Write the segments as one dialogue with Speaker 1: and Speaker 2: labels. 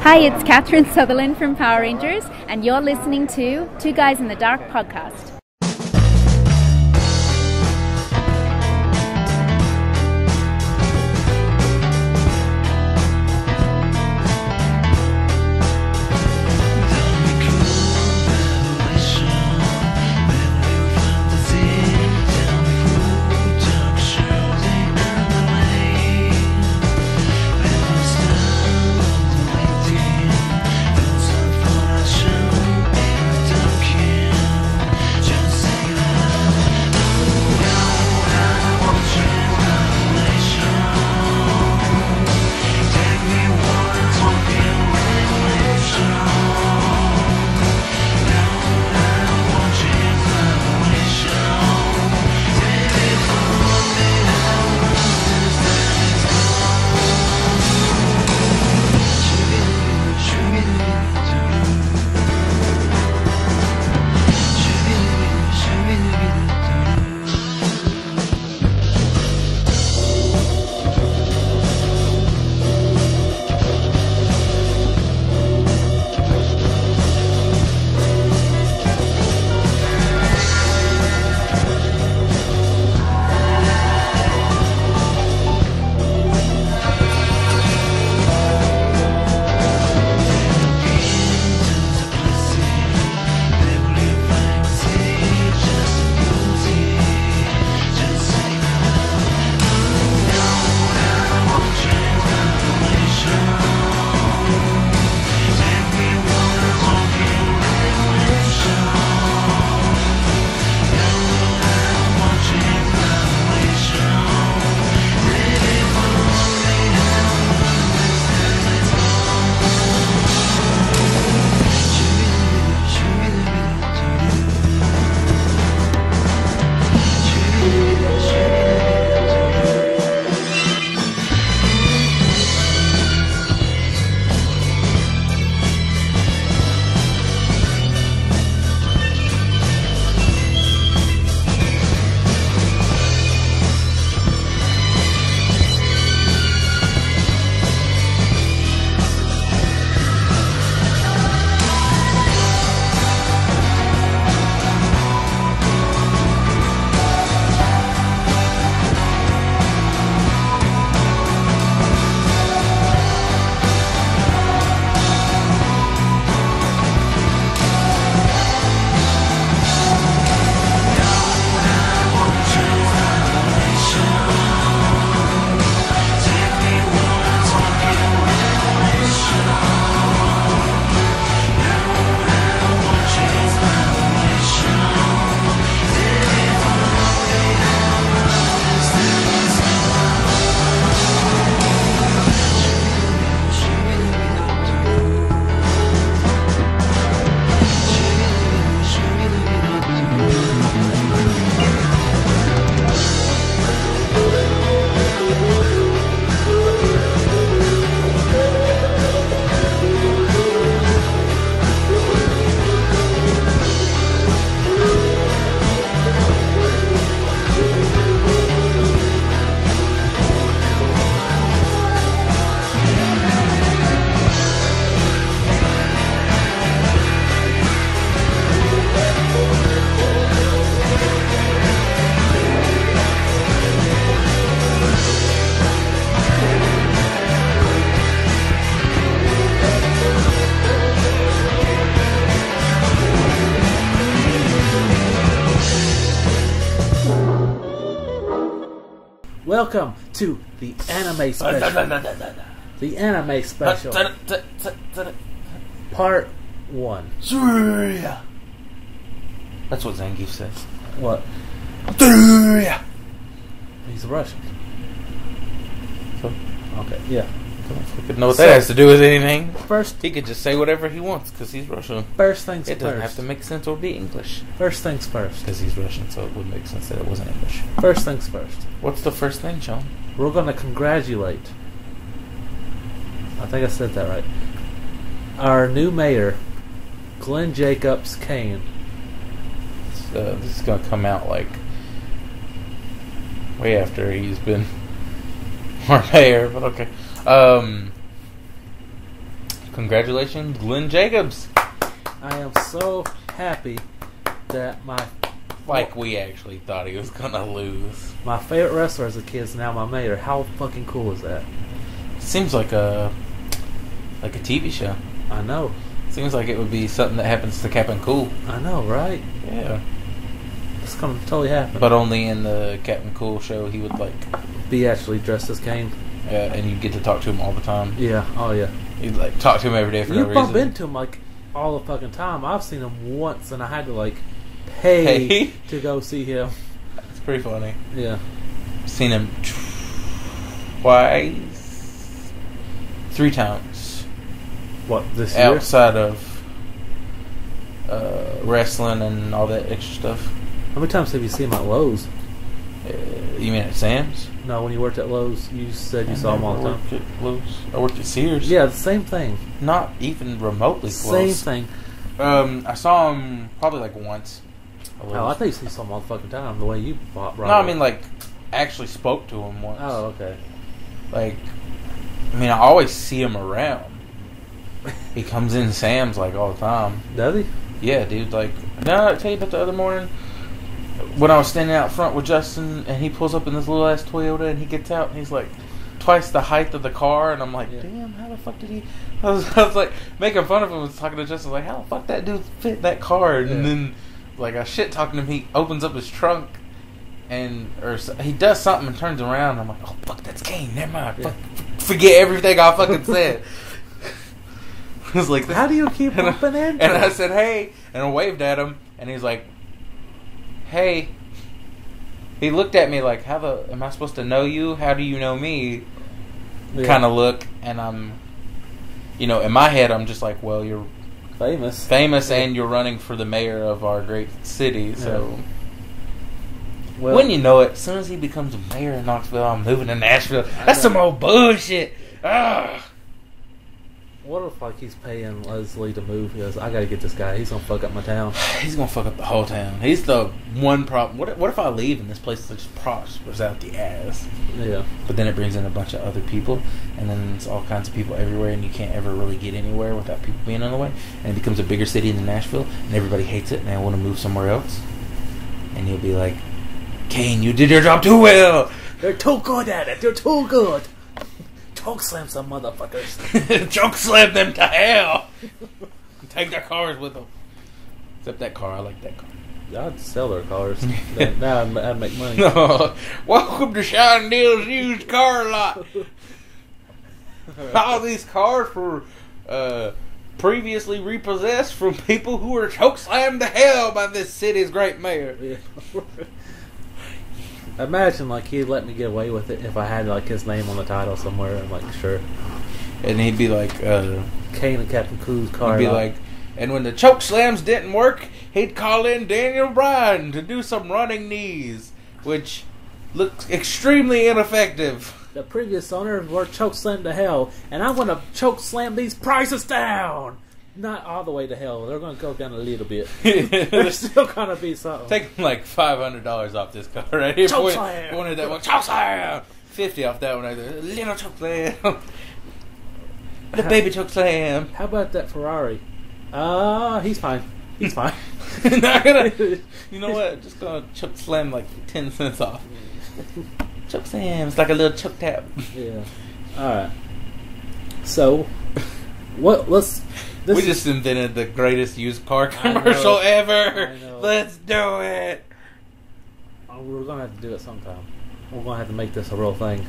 Speaker 1: Hi, it's Catherine Sutherland from Power Rangers, and you're listening to Two Guys in the Dark podcast.
Speaker 2: Welcome to the anime special. The anime special. Part 1.
Speaker 3: That's what Zangief says.
Speaker 2: What? He's Russian.
Speaker 3: So,
Speaker 2: okay, yeah.
Speaker 3: I could know what that has to do with anything.
Speaker 2: First,
Speaker 3: he could just say whatever he wants because he's Russian.
Speaker 2: First things
Speaker 3: it
Speaker 2: first.
Speaker 3: It doesn't have to make sense or be English.
Speaker 2: First things first.
Speaker 3: Because he's Russian, so it would make sense that it wasn't English.
Speaker 2: First things first.
Speaker 3: What's the first thing, Sean?
Speaker 2: We're going to congratulate, I think I said that right, our new mayor, Glenn Jacobs Kane.
Speaker 3: This is going to come out like way after he's been our mayor, but okay. Going Congratulations, Glenn Jacobs.
Speaker 2: I am so happy that
Speaker 3: Like we actually thought he was gonna lose.
Speaker 2: my favorite wrestler as a kid is now my mayor. How fucking cool is that?
Speaker 3: Seems like a TV show.
Speaker 2: I know.
Speaker 3: Seems like it would be something that happens to Captain Cool.
Speaker 2: I know, right?
Speaker 3: Yeah.
Speaker 2: It's gonna totally happen.
Speaker 3: But only in the Captain Cool show he would like,
Speaker 2: be actually dressed as Kane.
Speaker 3: and you get to talk to him all the time.
Speaker 2: Yeah. Oh yeah.
Speaker 3: You'd like talk to him every day for
Speaker 2: You
Speaker 3: no
Speaker 2: bump
Speaker 3: reason.
Speaker 2: into him like all the fucking time. I've seen him once, and I had to like pay
Speaker 3: Pay?
Speaker 2: to go see him.
Speaker 3: It's pretty funny.
Speaker 2: Yeah.
Speaker 3: Seen him twice, 3 times
Speaker 2: What this year?
Speaker 3: outside of wrestling and all that extra stuff.
Speaker 2: How many times have you seen him at Lowe's?
Speaker 3: You mean at Sam's?
Speaker 2: No, when you worked at Lowe's, you said you saw him all the time.
Speaker 3: I worked at Lowe's. I worked at Sears.
Speaker 2: Yeah, the same thing.
Speaker 3: Not even remotely
Speaker 2: Same
Speaker 3: close.
Speaker 2: thing.
Speaker 3: I saw him probably like once.
Speaker 2: Oh, I thought you saw him all the fucking time. The way you bought.
Speaker 3: No, I mean like actually spoke to him once.
Speaker 2: Oh, okay.
Speaker 3: Like, I mean, I always see him around. He comes in Sam's like all the time.
Speaker 2: Does he?
Speaker 3: Yeah, dude. Like, now I tell you about the other morning when I was standing out front with Justin, and he pulls up in this little ass Toyota, and he gets out, and he's like twice the height of the car, and I'm like,
Speaker 2: Yeah.
Speaker 3: damn, how the fuck did he? I was like making fun of him, was talking to Justin, like, how the fuck that dude fit in that car? And
Speaker 2: Yeah.
Speaker 3: then like I shit talking to him, he opens up his trunk. He does something and turns around. And I'm like, oh fuck, that's Kane. Never mind.
Speaker 2: Yeah.
Speaker 3: Forget everything I fucking said. I was like,
Speaker 2: How do you keep
Speaker 3: and
Speaker 2: bumping into
Speaker 3: and I
Speaker 2: him?
Speaker 3: said, hey, and I waved at him, and he's like, hey. He looked at me like, am I supposed to know you? How do you know me?
Speaker 2: Yeah.
Speaker 3: Kind of look, and I'm, in my head, I'm just like, well, you're
Speaker 2: famous.
Speaker 3: famous
Speaker 2: Yeah.
Speaker 3: and you're running for the mayor of our great city, so.
Speaker 2: Yeah. Well,
Speaker 3: Wouldn't you know it? As soon as he becomes a mayor in Knoxville, I'm moving to Nashville. That's some old bullshit. Ugh.
Speaker 2: what if like he's paying Leslie to move? He goes, I gotta get this guy. He's gonna fuck up my town.
Speaker 3: He's gonna fuck up the whole town. He's the one problem. What if I leave and this place just prospers out the ass?
Speaker 2: Yeah.
Speaker 3: But then it brings in a bunch of other people, and then it's all kinds of people everywhere, and you can't ever really get anywhere without people being in the way. And it becomes a bigger city than Nashville, and everybody hates it, and they want to move somewhere else. And you'll be like, Kane, you did your job too well.
Speaker 2: They're too good at it. They're too good. Choke slam some motherfuckers.
Speaker 3: Choke slam them to hell. Take their cars with them. Except that car, I like that car.
Speaker 2: I'd sell their cars. Now I'd make money.
Speaker 3: Welcome to Shine Deal's used car lot. All these cars were previously repossessed from people who were chokeslammed to hell by this city's great mayor.
Speaker 2: Yeah. Imagine like he'd let me get away with it if I had like his name on the title somewhere. I'm like, sure.
Speaker 3: And he'd be like,
Speaker 2: Kane and Captain Cool's car.
Speaker 3: he'd be
Speaker 2: lot.
Speaker 3: like, and when the choke slams didn't work, he'd call in Daniel Bryan to do some running knees, which looked extremely ineffective.
Speaker 2: the previous owner were choke slammed to hell, and I'm gonna choke slam these prices down. Not all the way to hell. They're gonna go down a little bit. There's still gonna be something.
Speaker 3: Take like $500 off this car right here.
Speaker 2: Choke slam.
Speaker 3: Wanted that one. Choke slam. 50 off that one right there. Little choke slam. The baby choke slam.
Speaker 2: How about that Ferrari? He's fine. He's fine.
Speaker 3: Not gonna. You know what? Just gonna choke slam like 10 cents off. Choke slam. It's like a little choke tap.
Speaker 2: Yeah. All right. So, what? Let's.
Speaker 3: We just invented the greatest used car commercial
Speaker 2: I
Speaker 3: ever.
Speaker 2: know.
Speaker 3: Let's do it.
Speaker 2: We're gonna have to do it sometime. We're gonna have to make this a real thing,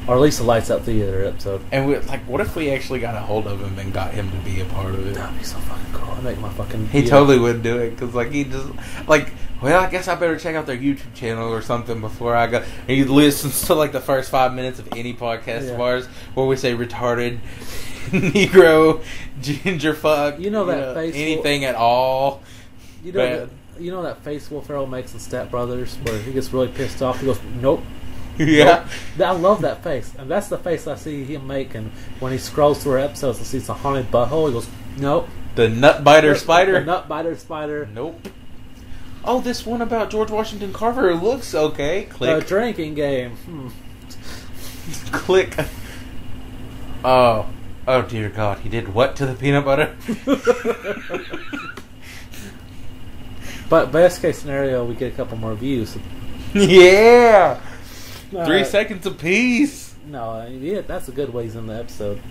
Speaker 2: or at least a lights out theater episode.
Speaker 3: And we like, what if we actually got a hold of him and got him to be a part of it?
Speaker 2: That'd be so fucking cool. I'd make my fucking.
Speaker 3: He totally wouldn't do it because, like, he just like. Well, I guess I better check out their YouTube channel or something before I go. And he listens to like the first 5 minutes of any podcast of ours where we say retarded, Negro, ginger fuck.
Speaker 2: You know that face.
Speaker 3: anything at all.
Speaker 2: You know that face Will Ferrell makes in Step Brothers where he gets really pissed off. He goes, "Nope."
Speaker 3: Yeah,
Speaker 2: Nope. I love that face, and that's the face I see him making when he scrolls through our episodes and sees a haunted butthole. He goes, "Nope."
Speaker 3: the nut biter spider.
Speaker 2: The nut biter spider.
Speaker 3: Nope. Oh, this one about George Washington Carver looks okay. Click.
Speaker 2: Drinking game.
Speaker 3: Click. Oh, Oh dear God, he did what to the peanut butter?
Speaker 2: But best case scenario, we get a couple more views.
Speaker 3: Yeah! 3 seconds apiece.
Speaker 2: No, yeah, that's a good ways in the episode.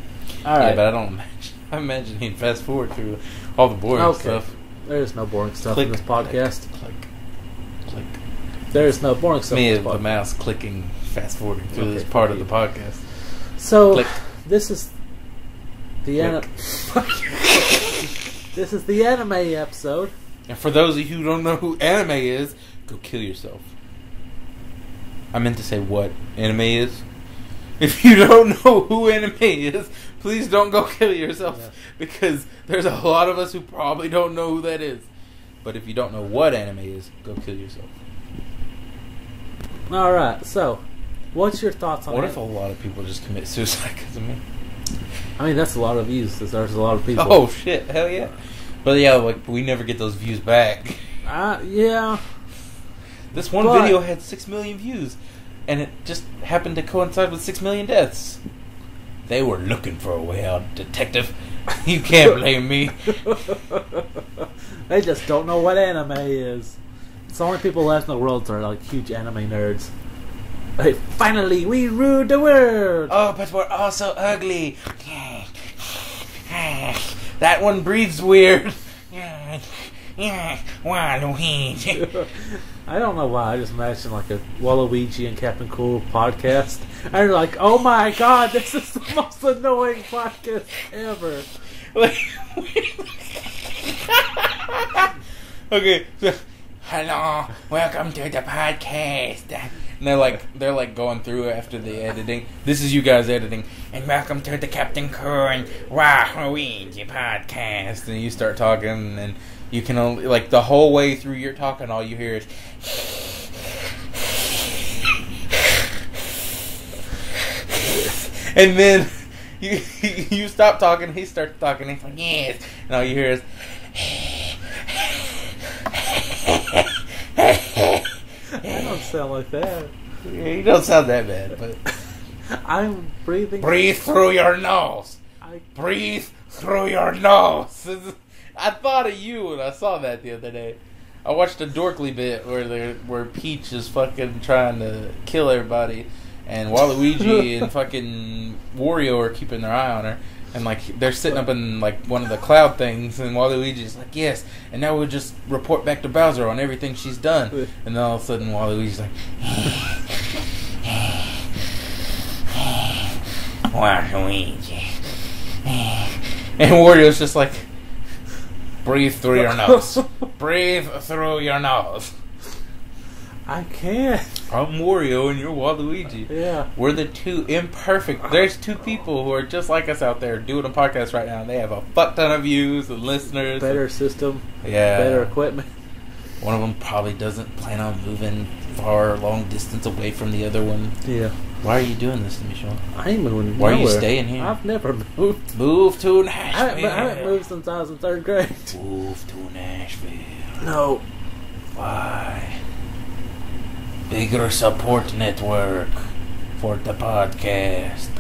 Speaker 3: All right. Yeah, but I don't imagine. I imagine he'd fast forward through all the boring stuff.
Speaker 2: There's no boring stuff in this podcast.
Speaker 3: Click.
Speaker 2: There's no boring stuff in this podcast.
Speaker 3: Me, the mouse clicking, fast forwarding through this part of the podcast.
Speaker 2: So,
Speaker 3: click.
Speaker 2: This is the this is the anime episode.
Speaker 3: And for those of you who don't know who anime is, go kill yourself. I meant to say what anime is. If you don't know who anime is, please don't go kill yourself. Yeah. Because there's a lot of us who probably don't know who that is. But if you don't know what anime is, go kill yourself.
Speaker 2: Alright, so, what's your thoughts on
Speaker 3: What if a lot of people just commit suicide because of me?
Speaker 2: I mean, that's a lot of views. There's a lot of people.
Speaker 3: Oh, shit. Hell yeah. But yeah, like, we never get those views back.
Speaker 2: Yeah.
Speaker 3: This one video had 6 million views. And it just happened to coincide with 6 million deaths. They were looking for a way out, detective. You can't blame me.
Speaker 2: They just don't know what anime is. It's the only people left in the world that are like huge anime nerds. Hey, finally, we ruled the world!
Speaker 3: Oh, but we're all so ugly. That one breathes weird. Waluigi.
Speaker 2: I don't know why. I just imagine like a Waluigi and Captain Cool podcast. And you're like, oh my god, this is the most annoying podcast ever.
Speaker 3: Okay, so, hello, welcome to the podcast. And they're like going through after the editing. This is you guys editing. And welcome to the Captain Cool and Waluigi podcast. And you start talking, and you can only, like, the whole way through your talking, all you hear is and then you stop talking, he starts talking, he's like, yes, and all you hear is
Speaker 2: I don't sound like that.
Speaker 3: Yeah, you don't sound that bad, but
Speaker 2: I'm breathing.
Speaker 3: Breathe through your nose. Breathe through your nose. I thought of you when I saw that the other day. I watched a Dorkly bit where Peach is fucking trying to kill everybody, and Waluigi and fucking Wario are keeping their eye on her, and like they're sitting up in like one of the cloud things, and Waluigi's like, yes, and now we'll just report back to Bowser on everything she's done, and then all of a sudden Waluigi's like, Waluigi, and Wario's just like, breathe through your nose. Breathe through your nose.
Speaker 2: I can't.
Speaker 3: I'm Wario and you're Waluigi.
Speaker 2: Yeah.
Speaker 3: We're the two imperfect. There's two people who are just like us out there doing a podcast right now. And they have a fuck ton of views and listeners.
Speaker 2: Better system.
Speaker 3: Yeah.
Speaker 2: Better equipment.
Speaker 3: One of them probably doesn't plan on moving far, long distance away from the other one.
Speaker 2: Yeah.
Speaker 3: Why are you doing this to me, Sean?
Speaker 2: I ain't moving
Speaker 3: Why
Speaker 2: nowhere.
Speaker 3: are you staying here?
Speaker 2: I've never moved.
Speaker 3: Move to Nashville.
Speaker 2: I haven't moved since I was in 3rd grade.
Speaker 3: Move to Nashville.
Speaker 2: No.
Speaker 3: Why? Bigger support network for the podcast.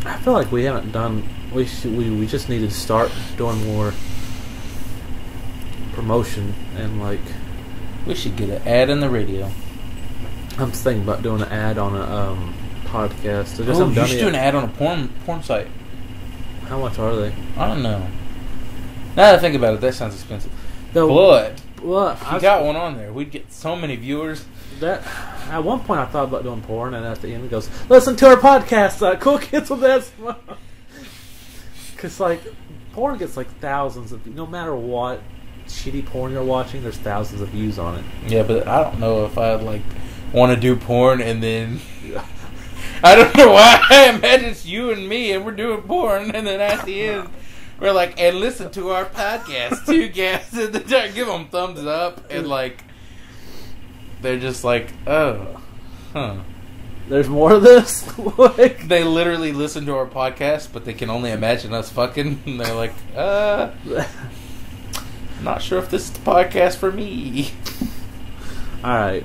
Speaker 2: I feel like we haven't done. We just need to start doing more promotion and like.
Speaker 3: We should get an ad in the radio.
Speaker 2: I'm thinking about doing an ad on a podcast.
Speaker 3: You should do an ad on a porn site.
Speaker 2: How much are they?
Speaker 3: I don't know. Now that I think about it, that sounds expensive. But if you got one on there, we'd get so many viewers.
Speaker 2: That at one point I thought about doing porn, and at the end it goes, "Listen to our podcast, Cool Kids with that." Because like porn gets like thousands of, no matter what shitty porn you're watching, there's thousands of views on it.
Speaker 3: Yeah, but I don't know if I'd like want to do porn and then I don't know why I imagine it's you and me and we're doing porn, and then at the end we're like, and listen to our podcast, two guys, and then give them thumbs up, and like they're just like, oh, huh.
Speaker 2: There's more of this? Like,
Speaker 3: they literally listen to our podcast, but they can only imagine us fucking, and they're like, not sure if this is the podcast for me.
Speaker 2: Alright.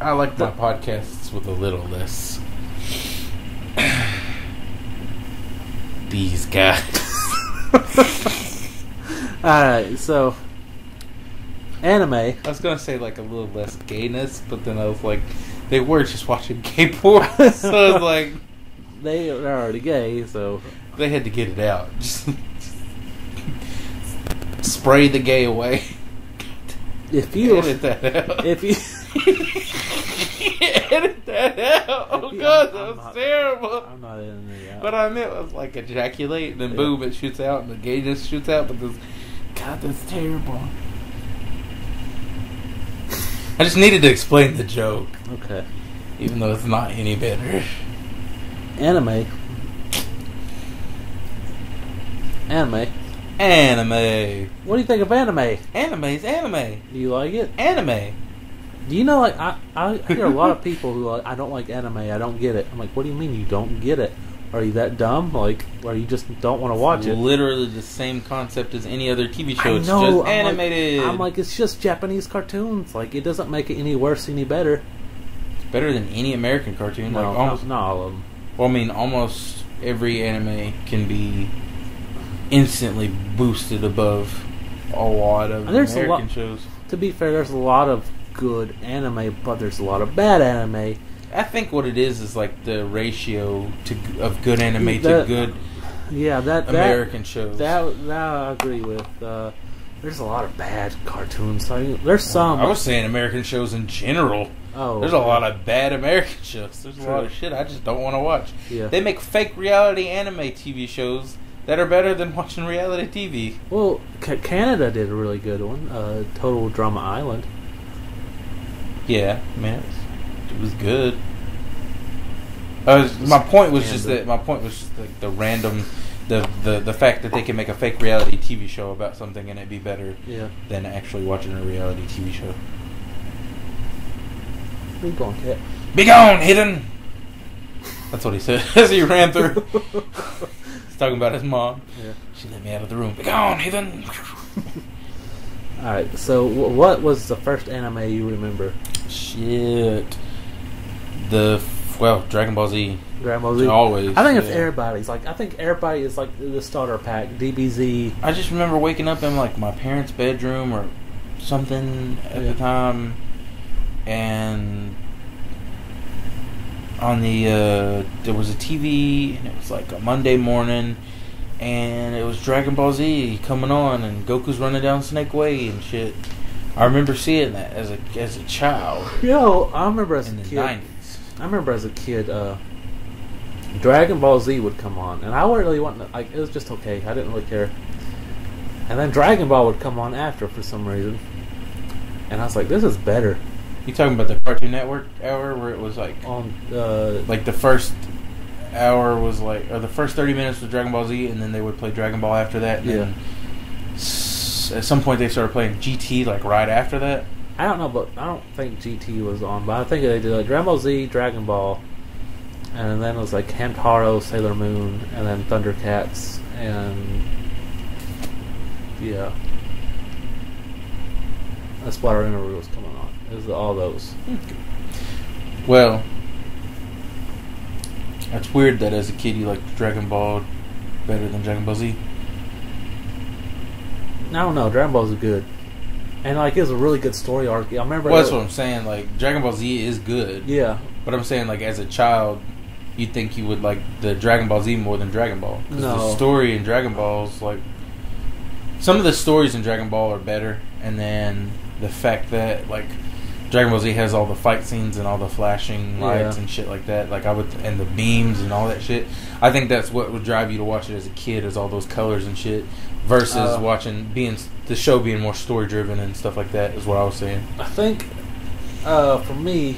Speaker 3: I like my podcasts with a little less These guys.
Speaker 2: Alright, so anime.
Speaker 3: I was gonna say like a little less gayness, but then I was like, they were just watching gay porn, so I was like,
Speaker 2: They're already gay, so
Speaker 3: they had to get it out. Just spray the gay away.
Speaker 2: if you
Speaker 3: Edit that out.
Speaker 2: if you
Speaker 3: Edit that out. Oh god, that was terrible.
Speaker 2: I'm not in the
Speaker 3: What I meant was like ejaculate, and then boom, it shoots out, and the gayness shoots out. But this, God, that's terrible. I just needed to explain the joke,
Speaker 2: Okay.
Speaker 3: even though it's not any better.
Speaker 2: Anime.
Speaker 3: Anime.
Speaker 2: What do you think of anime?
Speaker 3: Anime's anime.
Speaker 2: Do you like it?
Speaker 3: Anime.
Speaker 2: Do you know, like, I hear a lot of people who are like, I don't like anime, I don't get it. I'm like, what do you mean you don't get it? Are you that dumb? Like, or you just don't want to watch it?
Speaker 3: Literally the same concept as any other TV show.
Speaker 2: I
Speaker 3: It's
Speaker 2: know.
Speaker 3: just animated.
Speaker 2: I'm like, it's just Japanese cartoons. Like, it doesn't make it any worse, any better.
Speaker 3: better than any American cartoon.
Speaker 2: No,
Speaker 3: like almost,
Speaker 2: not all of them.
Speaker 3: well, I mean, almost every anime can be instantly boosted above a lot of
Speaker 2: And there's a
Speaker 3: American
Speaker 2: lot-
Speaker 3: shows.
Speaker 2: To be fair, there's a lot of good anime, but there's a lot of bad anime.
Speaker 3: I think what it is like the ratio of good anime to
Speaker 2: That-
Speaker 3: good
Speaker 2: Yeah, that
Speaker 3: American shows.
Speaker 2: That I agree with. There's a lot of bad cartoons. I mean, there's some.
Speaker 3: I was saying American shows in general.
Speaker 2: Oh,
Speaker 3: There's a lot of bad American shows. There's a lot of shit I just don't want to watch.
Speaker 2: Yeah.
Speaker 3: They make fake reality anime TV shows that are better than watching reality TV.
Speaker 2: Well, Canada did a really good one. Total Drama Island.
Speaker 3: Yeah, man, it was good. My point was just like the random, the fact that they can make a fake reality TV show about something and it be better
Speaker 2: Yeah.
Speaker 3: than actually watching a reality TV show.
Speaker 2: Where you going, Cat?
Speaker 3: Be gone, hidden. That's what he said as he ran through. He's talking about his mom.
Speaker 2: Yeah.
Speaker 3: She let me out of the room. Be gone, hidden.
Speaker 2: All right. So, what was the first anime you remember?
Speaker 3: Shit. Dragon Ball Z.
Speaker 2: Dragon Ball Z.
Speaker 3: Always.
Speaker 2: I think it's
Speaker 3: yeah.
Speaker 2: everybody's. Like, I think everybody is like the starter pack. DBZ.
Speaker 3: I just remember waking up in like my parents' bedroom or something at
Speaker 2: Yeah.
Speaker 3: the time, and on the there was a TV, and it was like a Monday morning, and it was Dragon Ball Z coming on, and Goku's running down Snake Way and shit. I remember seeing that as a child
Speaker 2: Yo, I remember as
Speaker 3: in
Speaker 2: a
Speaker 3: the
Speaker 2: kid.
Speaker 3: 90s.
Speaker 2: I remember as a kid, Dragon Ball Z would come on, and I really wasn't like it was just okay. I didn't really care. And then Dragon Ball would come on after for some reason, and I was like, "This is better."
Speaker 3: You talking about the Cartoon Network hour where it was like
Speaker 2: On
Speaker 3: like the first hour was like, or the first 30 minutes was Dragon Ball Z, and then they would play Dragon Ball after that. And then at some point they started playing GT like right after that.
Speaker 2: I don't know, but I don't think GT was on. But I think they did like Dragon Ball Z, Dragon Ball, and then it was like Hamtaro, Sailor Moon, and then Thundercats, and yeah, that's what I remember was coming on. It was all those.
Speaker 3: Well, that's weird that as a kid you liked Dragon Ball better than Dragon Ball Z.
Speaker 2: I don't know. Dragon Ball is good, and like it was a really good story arc. I remember.
Speaker 3: Well, that's what I'm saying. Like Dragon Ball Z is good.
Speaker 2: Yeah,
Speaker 3: But I'm saying like as a child, you'd think you would like the Dragon Ball Z more than Dragon Ball. 'Cause
Speaker 2: No.
Speaker 3: the story in Dragon Ball is like some of the stories in Dragon Ball are better, and then the fact that like Dragon Ball Z has all the fight scenes and all the flashing lights
Speaker 2: Yeah.
Speaker 3: and shit like that, like and the beams and all that shit. I think that's what would drive you to watch it as a kid, is all those colors and shit, versus watching the show being more story driven and stuff like that. Is what I was saying.
Speaker 2: I think for me,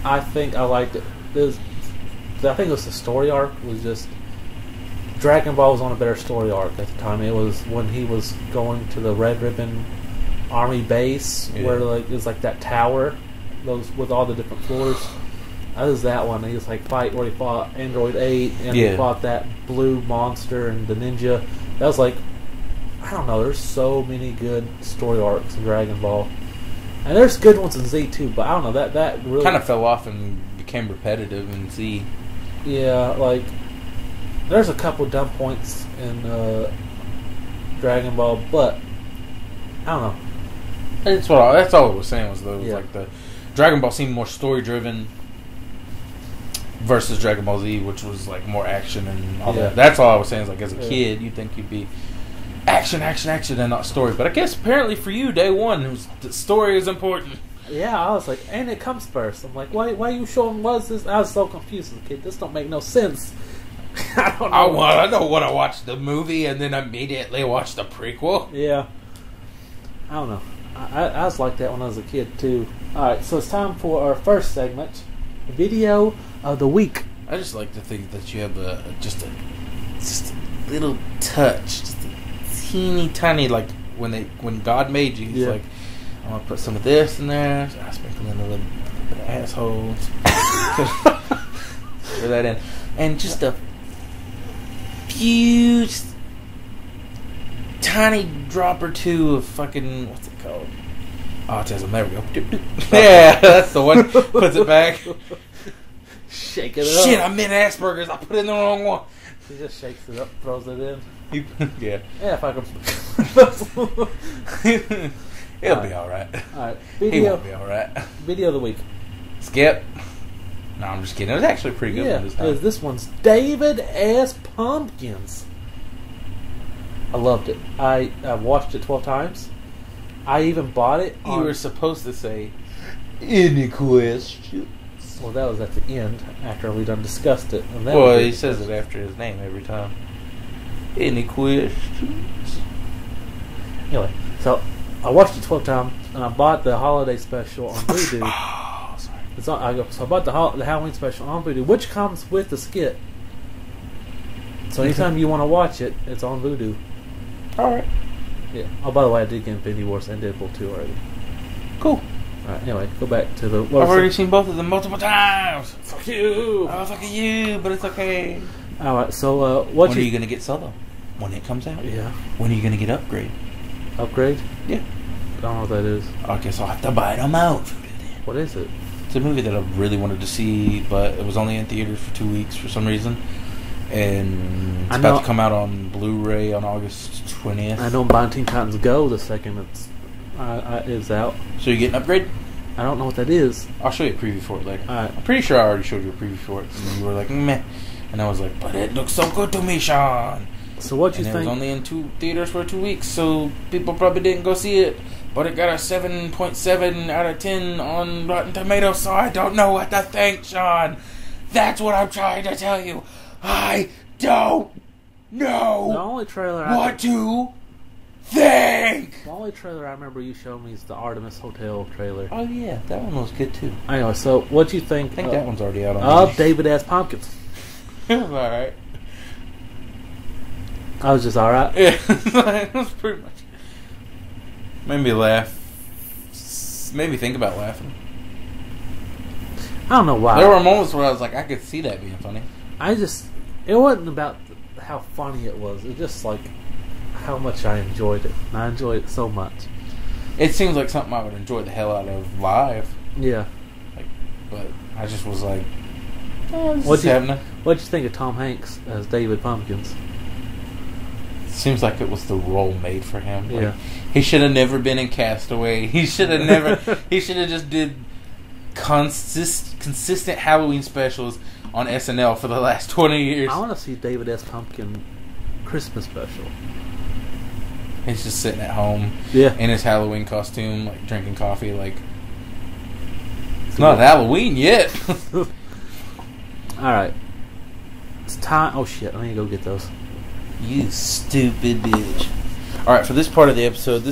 Speaker 2: I think I liked it. I think it was the story arc was just Dragon Ball was on a better story arc at the time. It was when he was going to the Red Ribbon Army base where like it's like that tower, those with all the different floors. That was that one. He was like where he fought Android 8 and he fought that blue monster and the ninja. That was like, I don't know. There's so many good story arcs in Dragon Ball, and there's good ones in Z too. But I don't know that really
Speaker 3: Kind of fell off and became repetitive in Z.
Speaker 2: Yeah, like there's a couple dumb points in Dragon Ball, but I don't know.
Speaker 3: That's all it was saying was though. Like the Dragon Ball seemed more story driven versus Dragon Ball Z, which was like more action and all that. That's all I was saying. Is like as a kid, you think you'd be action, and not story. But I guess apparently for you, day one, the story is important.
Speaker 2: Yeah, I was like, and it comes first. I'm like, why you showing was this? I was so confused as a kid. This don't make no sense. I don't know.
Speaker 3: I don't want to watch the movie and then immediately watch the prequel.
Speaker 2: Yeah. I don't know. I was like that when I was a kid, too. Alright, so it's time for our first segment, Video of the Week.
Speaker 3: I just like to think that you have just a little touch, just a teeny tiny, like when God made you, he's like, I'm going to put some of this in there, so I sprinkle in a little bit of asshole. Throw that in. And just a few tiny drop or two of fucking, what's it called? Autism. There we go. Yeah, that's the one. Puts it back.
Speaker 2: Shake it up.
Speaker 3: Shit, I meant Asperger's. I put in the wrong one.
Speaker 2: He just shakes it up, throws it in.
Speaker 3: Yeah.
Speaker 2: Yeah, if I could.
Speaker 3: It'll be alright.
Speaker 2: Alright.
Speaker 3: He won't be alright.
Speaker 2: Video of the Week.
Speaker 3: Skip. No, I'm just kidding. It was actually a pretty good one this time.
Speaker 2: This one's David S. Pumpkins. I loved it. I watched it 12 times. I even bought it.
Speaker 3: You were supposed to say, any questions?
Speaker 2: Well, that was at the end after we done discussed it. And
Speaker 3: he says it after his name every time. Any questions?
Speaker 2: Anyway, so I watched it 12 times, and I bought the holiday special on Vudu.
Speaker 3: Oh, sorry.
Speaker 2: So I bought the Halloween special on Vudu, which comes with the skit. So anytime you want to watch it, it's on Vudu.
Speaker 3: Alright.
Speaker 2: Yeah. Oh, by the way, I did get Infinity Wars and Deadpool 2 already.
Speaker 3: Cool.
Speaker 2: Alright, anyway, go back to the...
Speaker 3: I've already seen both of them multiple times.
Speaker 2: Fuck you!
Speaker 3: Oh, fuck you, but it's okay.
Speaker 2: Alright, so
Speaker 3: when are you going to get Solo? When it comes out?
Speaker 2: Yeah.
Speaker 3: When are you going to get Upgrade?
Speaker 2: Upgrade?
Speaker 3: Yeah.
Speaker 2: I don't know what that is.
Speaker 3: Okay, so I'll have to buy it on my own.
Speaker 2: What is it?
Speaker 3: It's a movie that I really wanted to see, but it was only in theaters for 2 weeks for some reason. And it's about to come out on Blu-ray on August 20th.
Speaker 2: I know I'm buying Teen Titans Go the second it's out.
Speaker 3: So you get an Upgrade?
Speaker 2: I don't know what that is.
Speaker 3: I'll show you a preview for it later.
Speaker 2: Alright.
Speaker 3: I'm pretty sure I already showed you a preview for it. And you were like, meh. And I was like, but it looks so good to me, Sean.
Speaker 2: So what you think?
Speaker 3: It was only in 2 theaters for 2 weeks, so people probably didn't go see it. But it got a 7.7 out of 10 on Rotten Tomatoes, so I don't know what to think, Sean. That's what I'm trying to tell you. I don't know
Speaker 2: the only trailer
Speaker 3: what to think.
Speaker 2: The only trailer I remember you showed me is the Artemis Hotel trailer.
Speaker 3: Oh yeah, that one was good too.
Speaker 2: Anyway, so what you think?
Speaker 3: I think that one's already out on
Speaker 2: David S. Pumpkins.
Speaker 3: Alright.
Speaker 2: I was just alright.
Speaker 3: Yeah, it was pretty much. Made me laugh. Made me think about laughing.
Speaker 2: I don't know why.
Speaker 3: There were moments where I was like, I could see that being funny.
Speaker 2: It wasn't about how funny it was. It was just like how much I enjoyed it. And I enjoyed it so much.
Speaker 3: It seems like something I would enjoy the hell out of live.
Speaker 2: Yeah.
Speaker 3: But I just was like,
Speaker 2: what'd you think of Tom Hanks as David Pumpkins?
Speaker 3: Seems like it was the role made for him.
Speaker 2: Yeah.
Speaker 3: He should have never been in Castaway. He should have never. He should have just did consistent Halloween specials on SNL for the last 20 years.
Speaker 2: I want to see David S. Pumpkin Christmas special.
Speaker 3: He's just sitting at home, in his Halloween costume, like drinking coffee. Like it's not Halloween yet.
Speaker 2: All right, it's time. Oh shit! I need to go get those.
Speaker 3: You stupid bitch. Alright, for this part of the episode,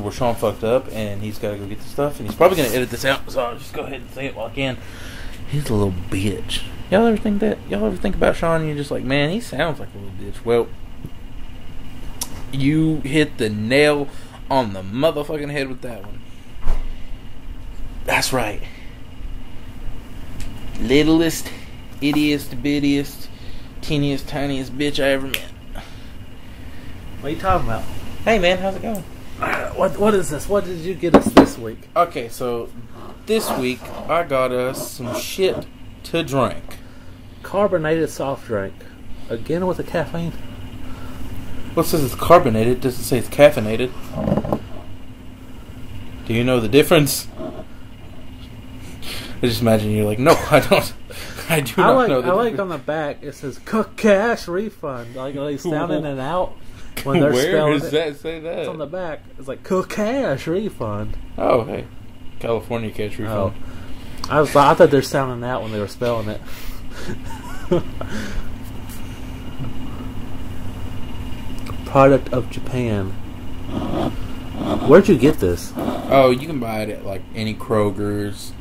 Speaker 3: where Sean fucked up and he's got to go get the stuff, and he's probably going to edit this out, so I'll just go ahead and say it while I can. He's a little bitch. Y'all ever think that? Y'all ever think about Sean and you're just like, man, he sounds like a little bitch? Well, you hit the nail on the motherfucking head with that one. That's right. Littlest, ittiest, bittiest, teeniest, tiniest bitch I ever met.
Speaker 2: What are you talking about?
Speaker 3: Hey man, how's it going?
Speaker 2: What is this? What did you get us this week?
Speaker 3: Okay, so this week I got us some shit to drink.
Speaker 2: Carbonated soft drink. Again with the caffeine.
Speaker 3: Well, it says it's carbonated. It doesn't say it's caffeinated. Do you know the difference? I just imagine you're like, no, I don't. I do not know the
Speaker 2: I like
Speaker 3: difference.
Speaker 2: on the back, it says cook cash refund. Like they sound in and out when they're
Speaker 3: Where
Speaker 2: spelling
Speaker 3: does
Speaker 2: it.
Speaker 3: that say that?
Speaker 2: It's on the back. It's like cook cash refund.
Speaker 3: Oh, hey. California cash refund.
Speaker 2: I thought they're sounding out when they were spelling it. Product of Japan. Where'd you get this?
Speaker 3: Oh, you can buy it at like any Kroger's.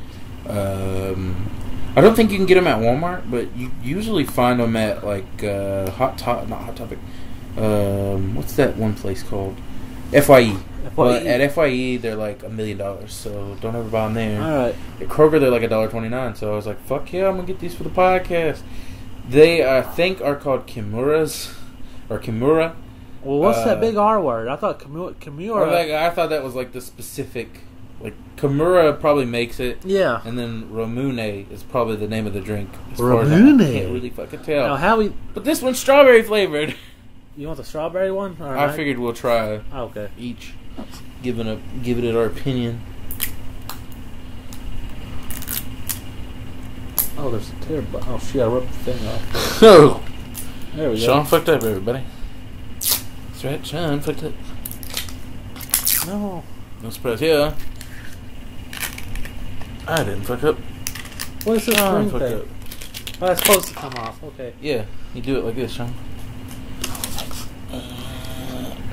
Speaker 3: I don't think you can get them at Walmart, but you usually find them at like not Hot Topic. What's that one place called? FYE. But at FYE they're like $1 million, so don't ever buy them there.
Speaker 2: All right.
Speaker 3: At Kroger they're like $1.29, so I was like, fuck yeah, I'm gonna get these for the podcast. They I think are called Kimura's or Kimura.
Speaker 2: Well, what's that big R word? I thought Kimura.
Speaker 3: Or like, I thought that was like the specific. Like Kimura probably makes it.
Speaker 2: Yeah.
Speaker 3: And then Ramune is probably the name of the drink. As
Speaker 2: Ramune.
Speaker 3: far as I can't really fucking tell.
Speaker 2: Now, how we?
Speaker 3: But this one's strawberry flavored.
Speaker 2: You want the strawberry one? All
Speaker 3: I
Speaker 2: right.
Speaker 3: figured we'll try
Speaker 2: Okay.
Speaker 3: each, give it our opinion.
Speaker 2: Oh, there's a tear. Oh shit! I ripped the thing off.
Speaker 3: So,
Speaker 2: There we go.
Speaker 3: Sean fucked up, everybody. That's right, Sean fucked up.
Speaker 2: No.
Speaker 3: No surprise here. I didn't fuck up.
Speaker 2: What is this
Speaker 3: Sean
Speaker 2: green
Speaker 3: fucked
Speaker 2: thing?
Speaker 3: up.
Speaker 2: Oh, it's supposed to come off. Okay.
Speaker 3: Yeah, you do it like this, Sean.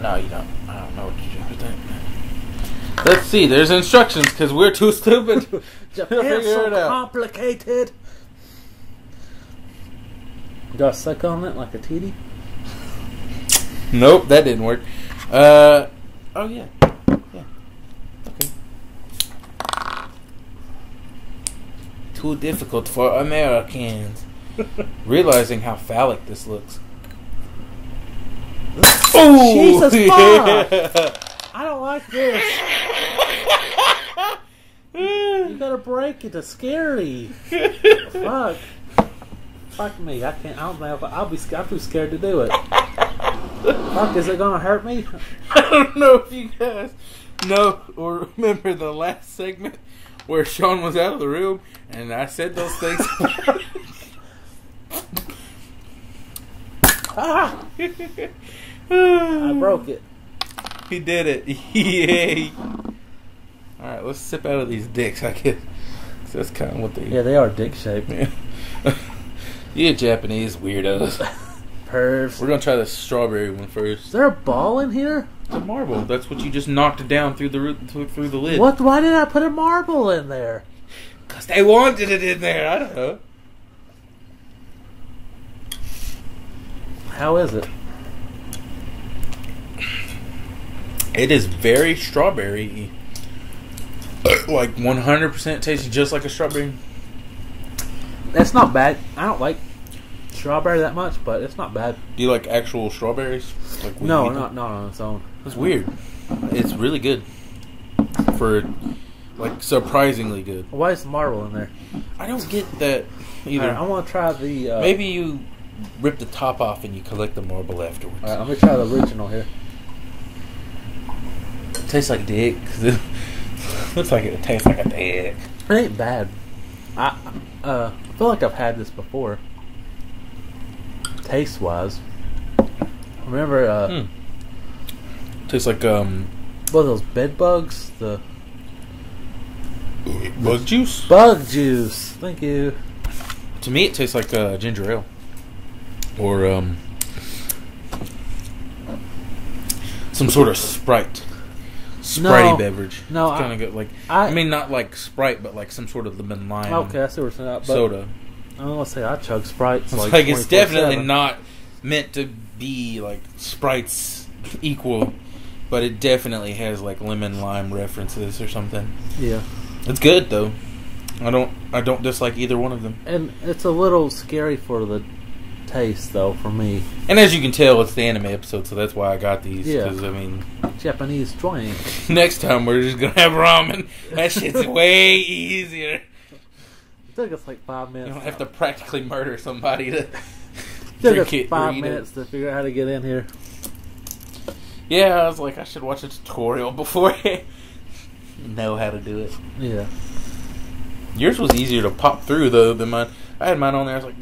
Speaker 3: No, you don't. I don't know what to do with that. Let's see. There's instructions because we're too stupid.
Speaker 2: Japan's
Speaker 3: Figure
Speaker 2: so
Speaker 3: it out.
Speaker 2: complicated. Got to suck on it like a titty?
Speaker 3: Nope, that didn't work. Oh yeah. Yeah. Okay. Too difficult for Americans. Realizing how phallic this looks. Oh,
Speaker 2: Jesus
Speaker 3: yeah.
Speaker 2: fuck! I don't like this. You gotta break it. It's scary. Fuck. Fuck me. I can't. I don't know. I'm too scared to do it. Fuck. Is it gonna hurt me?
Speaker 3: I don't know if you guys know or remember the last segment where Sean was out of the room and I said those things.
Speaker 2: Ah! I broke it.
Speaker 3: He did it. Yay. Alright, let's sip out of these dicks, I guess. 'Cause that's kind of what they...
Speaker 2: Yeah, they are dick shaped.
Speaker 3: Yeah. You Japanese weirdos.
Speaker 2: Pervs.
Speaker 3: We're going to try the strawberry one first.
Speaker 2: Is there a ball in here?
Speaker 3: It's a marble. That's what you just knocked down through the lid.
Speaker 2: What? Why did I put a marble in there?
Speaker 3: Because they wanted it in there. I don't know.
Speaker 2: How is it?
Speaker 3: It is very strawberry. Like 100% tastes just like a strawberry.
Speaker 2: That's not bad. I don't like strawberry that much, but it's not bad.
Speaker 3: Do you like actual strawberries? Like we
Speaker 2: No,
Speaker 3: eat them?
Speaker 2: not on its own.
Speaker 3: It's weird. It's really good. For, like, surprisingly good.
Speaker 2: Why is the marble in there?
Speaker 3: I don't get that either.
Speaker 2: Alright, I want to try the...
Speaker 3: Maybe you rip the top off and you collect the marble afterwards.
Speaker 2: Alright, I'm going to try the original here.
Speaker 3: It tastes like dick. 'Cause it looks like it tastes like a dick.
Speaker 2: It ain't bad. I feel like I've had this before. Taste-wise. Remember,
Speaker 3: Tastes like,
Speaker 2: what are those bed bugs? The
Speaker 3: bug juice?
Speaker 2: bug juice. Thank you.
Speaker 3: To me, it tastes like ginger ale. Or, some sort of Sprite. Spritey beverage.
Speaker 2: No,
Speaker 3: it's kind of good. Like,
Speaker 2: I
Speaker 3: I mean, not like Sprite, but like some sort of lemon lime
Speaker 2: Okay, I see what you're saying. But
Speaker 3: soda.
Speaker 2: I'm going to say I chug Sprites
Speaker 3: It's
Speaker 2: like
Speaker 3: like it's
Speaker 2: 24/7.
Speaker 3: definitely not meant to be like Sprite's equal, but it definitely has like lemon lime references or something.
Speaker 2: Yeah.
Speaker 3: It's good though. I don't dislike either one of them.
Speaker 2: And it's a little scary for the taste, though, for me.
Speaker 3: And as you can tell, it's the anime episode, so that's why I got these.
Speaker 2: Yeah.
Speaker 3: Because I mean,
Speaker 2: Japanese drink.
Speaker 3: next time we're just gonna have ramen. That shit's way easier.
Speaker 2: It took us like 5
Speaker 3: You
Speaker 2: minutes.
Speaker 3: don't have to practically murder somebody to
Speaker 2: Took
Speaker 3: drink
Speaker 2: us
Speaker 3: it,
Speaker 2: 5
Speaker 3: read
Speaker 2: minutes
Speaker 3: it.
Speaker 2: to figure out how to get in here.
Speaker 3: Yeah, I was like, I should watch a tutorial before I know how to do it.
Speaker 2: Yeah.
Speaker 3: Yours was easier to pop through though than mine. I had mine on there. I was like,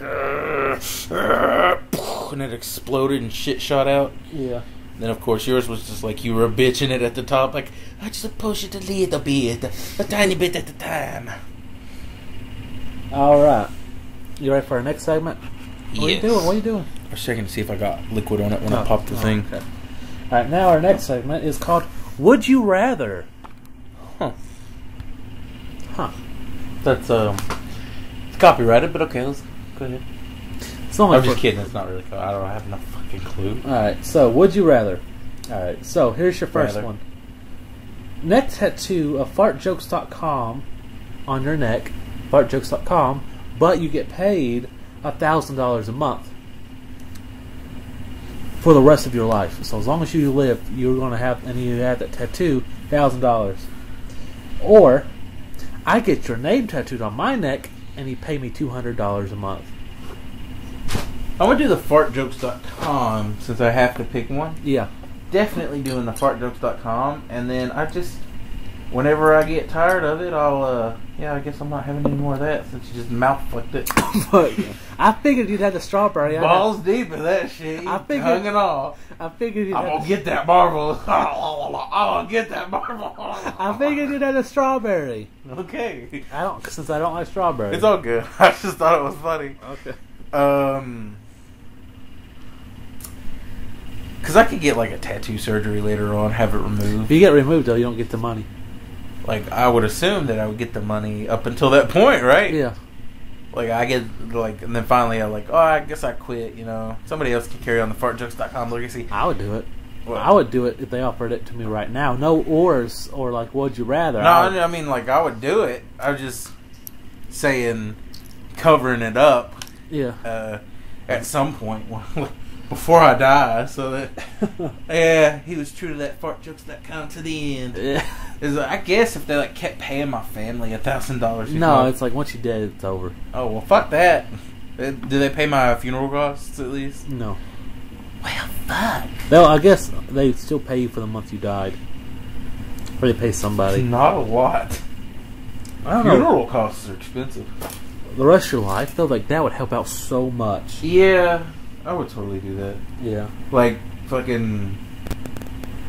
Speaker 3: "Grr," and it exploded and shit shot out.
Speaker 2: Yeah.
Speaker 3: Then of course yours was just like you were bitching it at the top, like I just push it a little bit, a tiny bit at a time.
Speaker 2: All right. You ready for our next segment? What are you
Speaker 3: Yes.
Speaker 2: doing? What are you doing?
Speaker 3: I was checking to see if I got liquid on it when I popped the thing.
Speaker 2: Okay. All right. Now our next segment is called "Would You Rather."
Speaker 3: Huh.
Speaker 2: Huh.
Speaker 3: That's it's copyrighted, but okay, let's go ahead.
Speaker 2: It's only
Speaker 3: I'm just
Speaker 2: for-
Speaker 3: kidding. It's not really. I don't have no fucking clue.
Speaker 2: All right. So, would you rather? All right. So, here's your first
Speaker 3: Rather.
Speaker 2: one. Neck tattoo of fartjokes.com on your neck, fartjokes.com, but you get paid $1,000 a month for the rest of your life. So, as long as you live, you're going to have, and you have that tattoo, $1,000. Or, I get your name tattooed on my neck, and you pay me $200 a month.
Speaker 3: I'm gonna do the fartjokes.com since I have to pick one.
Speaker 2: Yeah.
Speaker 3: Definitely doing the fartjokes.com, and then I just, whenever I get tired of it, I'll, I guess I'm not having any more of that since you just mouth flicked it.
Speaker 2: But I figured you'd have the strawberry.
Speaker 3: Balls deep in that shit.
Speaker 2: I figured-
Speaker 3: Hung it off.
Speaker 2: I figured you'd
Speaker 3: I'm
Speaker 2: have
Speaker 3: gonna get that marble. I'm gonna get that marble.
Speaker 2: I figured you'd have the strawberry.
Speaker 3: Okay.
Speaker 2: Since I don't like strawberry.
Speaker 3: It's all good. I just thought it was funny.
Speaker 2: Okay.
Speaker 3: Because I could get like a tattoo surgery later on, have it removed.
Speaker 2: If you get removed, though, you don't get the money.
Speaker 3: Like, I would assume that I would get the money up until that point, right?
Speaker 2: Yeah.
Speaker 3: Like, I get, like, and then finally I'm like, oh, I guess I quit, you know. Somebody else can carry on the fartjokes.com legacy.
Speaker 2: I would do it.
Speaker 3: What?
Speaker 2: I would do it if they offered it to me right now. No ors or like, would you rather?
Speaker 3: No, I mean, like, I would do it. I was just saying, covering it up at some point before I die, so that, yeah, he was true to that fartjokes.com to the end.
Speaker 2: Yeah.
Speaker 3: I guess if they, like, kept paying my family $1,000
Speaker 2: No, it's like once you're dead, it's over.
Speaker 3: Oh, well, fuck that. Do they pay my funeral costs, at least?
Speaker 2: No.
Speaker 3: Well, fuck.
Speaker 2: Well, I guess they still pay you for the month you died. Or they pay somebody.
Speaker 3: Not a lot.
Speaker 2: I don't know.
Speaker 3: Funeral costs are expensive.
Speaker 2: The rest of your life, though, like, that would help out so much.
Speaker 3: Yeah, I would totally do that.
Speaker 2: Yeah.
Speaker 3: Like, fucking,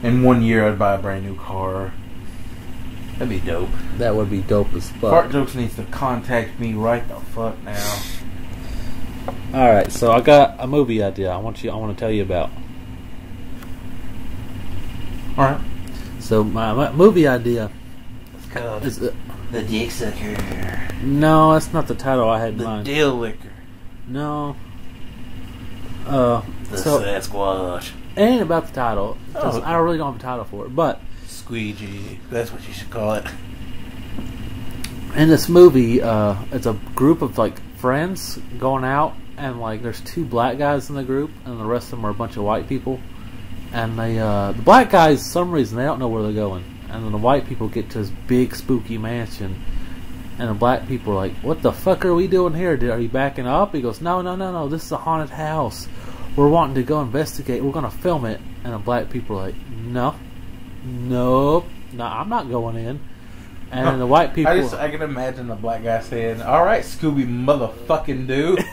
Speaker 3: in 1 year I'd buy a brand new car. That'd be dope.
Speaker 2: That would be dope as fuck.
Speaker 3: Fart Jokes needs to contact me right the fuck now.
Speaker 2: Alright, so I got a movie idea I want to tell you about.
Speaker 3: Alright.
Speaker 2: So my movie idea
Speaker 3: It's called
Speaker 2: is
Speaker 3: The Dick Sucker.
Speaker 2: no, that's not the title I had in
Speaker 3: The
Speaker 2: mind.
Speaker 3: Dill Licker.
Speaker 2: No.
Speaker 3: The
Speaker 2: So
Speaker 3: Sasquatch.
Speaker 2: it ain't about the title.
Speaker 3: Oh, okay.
Speaker 2: I really don't have a title for it. But
Speaker 3: Squeegee. That's what you should call it.
Speaker 2: in this movie, it's a group of like friends going out, and like there's two black guys in the group, and the rest of them are a bunch of white people. And they, the black guys, for some reason, they don't know where they're going. And then the white people get to this big spooky mansion, and the black people are like, "What the fuck are we doing here? Are you backing up?" He goes, No. This is a haunted house. We're wanting to go investigate. We're gonna film it." And the black people are like, "No, I'm not going in." And then the white people,
Speaker 3: I can imagine the black guy saying, "Alright, Scooby motherfucking dude."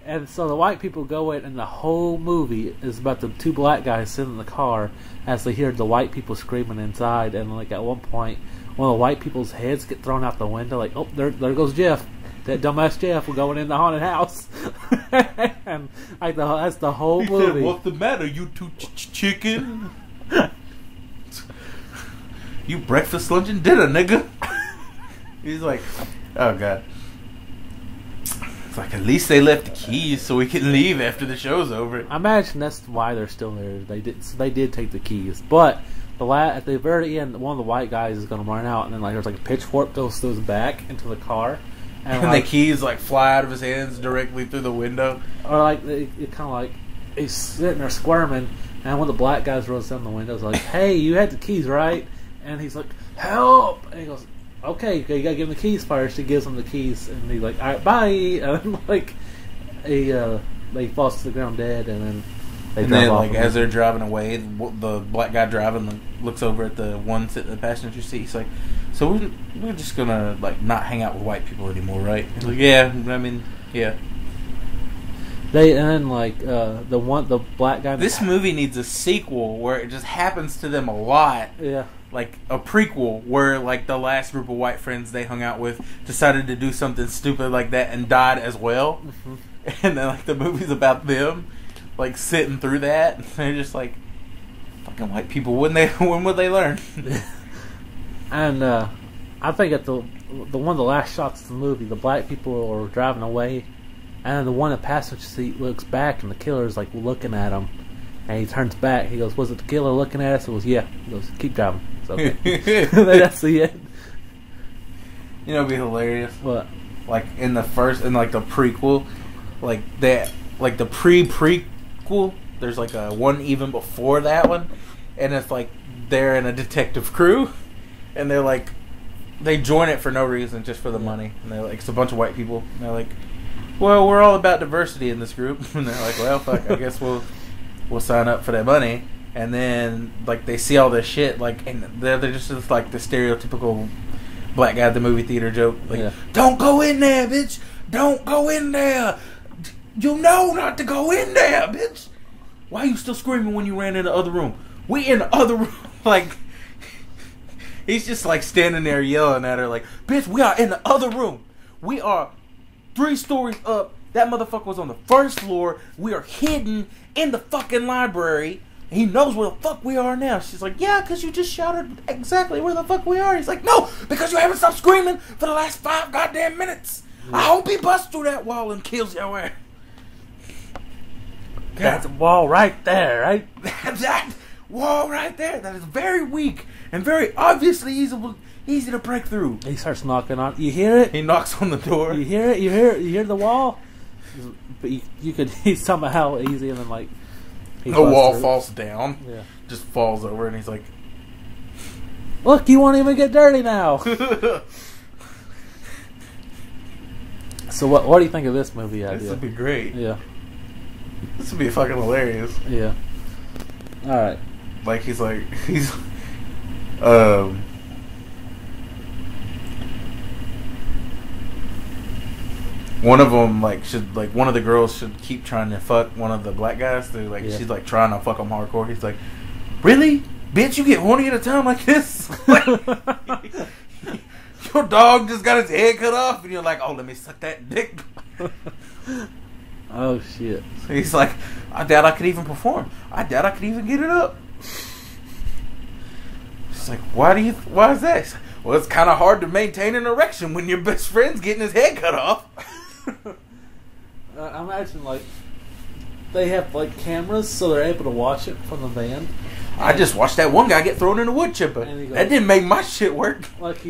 Speaker 2: and so the white people go in, and the whole movie is about the two black guys sitting in the car as they hear the white people screaming inside. And like at one point, one of the white people's heads get thrown out the window. Like, "Oh, there goes Jeff. That dumbass Jeff. We're going in the haunted house." And like that's the whole movie.
Speaker 3: What's the matter, you two chicken? You breakfast, lunch, and dinner, nigga. He's like, oh god. It's like, at least they left the keys so we can leave after the show's over.
Speaker 2: I imagine that's why they're still there. They did take the keys, but at the very end, one of the white guys is going to run out, and then like there's like a pitchfork goes through his back into the car,
Speaker 3: And
Speaker 2: like,
Speaker 3: the keys like fly out of his hands directly through the window.
Speaker 2: or like it kind of like he's sitting there squirming, and one of the black guys rolls down the window, is like, "Hey, you had the keys, right?" And he's like, "Help!" And he goes, "Okay, you gotta give him the keys first." He gives him the keys, and he's like, "All right, bye." And then, like he he falls to the ground dead, and then they
Speaker 3: And
Speaker 2: drive
Speaker 3: then,
Speaker 2: off.
Speaker 3: like, as they're driving away, the black guy driving looks over at the one sitting in the passenger seat. He's like, "So we're just gonna like not hang out with white people anymore, right?" He's like, "Yeah, I mean, yeah."
Speaker 2: They and then like the black guy.
Speaker 3: This movie needs a sequel where it just happens to them a lot.
Speaker 2: Yeah.
Speaker 3: Like a prequel where like the last group of white friends they hung out with decided to do something stupid like that and died as well.
Speaker 2: Mm-hmm.
Speaker 3: And then like the movie's about them like sitting through that. And they're just like, fucking white people. When would they learn?
Speaker 2: And I think at the one of the last shots of the movie, the black people are driving away, and the one in the passenger seat looks back, and the killer is like looking at him, and he turns back. He goes, "Was it the killer looking at us?" It was, "Yeah." He goes, "Keep driving." So that's the end.
Speaker 3: You know, it'd be hilarious.
Speaker 2: What?
Speaker 3: Like in the prequel, like that, like the prequel. There's like a one even before that one, and it's like they're in a detective crew, and they're like, they join it for no reason, just for the money, and they're like, it's a bunch of white people, and they're like, well, we're all about diversity in this group, and they're like, well, fuck, I guess we'll sign up for that money, and then like they see all this shit, like, and they're just like the stereotypical black guy at the movie theater joke, like, don't go in there, bitch, don't go in there, you know not to go in there, bitch. Why are you still screaming when you ran in the other room? We in the other room. Like, he's just like standing there yelling at her like, bitch, we are in the other room. We are 3 stories up. That motherfucker was on the first floor. We are hidden in the fucking library. He knows where the fuck we are now. She's like, yeah, because you just shouted exactly where the fuck we are. He's like, no, because you haven't stopped screaming for the last 5 goddamn minutes. I hope he busts through that wall and kills your ass.
Speaker 2: That's a wall right there, right?
Speaker 3: That wall right there. That is very weak and very obviously easy to break through.
Speaker 2: He starts knocking on. You hear it?
Speaker 3: He knocks on the door.
Speaker 2: You hear it? You hear the wall? But you could he's somehow easy, and then like
Speaker 3: the wall falls down.
Speaker 2: Yeah.
Speaker 3: Just falls over, and he's like,
Speaker 2: "Look, you won't even get dirty now." So what do you think of this movie idea?
Speaker 3: This would be great.
Speaker 2: Yeah.
Speaker 3: This would be fucking hilarious.
Speaker 2: Yeah. All right.
Speaker 3: Like he's one of them one of the girls should keep trying to fuck one of the black guys. They're like, she's like trying to fuck him hardcore. He's like, really, bitch, you get horny at a time like this? Like, your dog just got his head cut off, and you're like, oh, let me suck that dick.
Speaker 2: Oh shit.
Speaker 3: So he's like, I doubt I could even perform. I doubt I could even get it up. She's like, why is that? Like, well, it's kind of hard to maintain an erection when your best friend's getting his head cut off.
Speaker 2: I imagine like they have like cameras, so they're able to watch it from the van.
Speaker 3: I just watched that one guy get thrown in a wood chipper. That didn't make my shit work.
Speaker 2: Like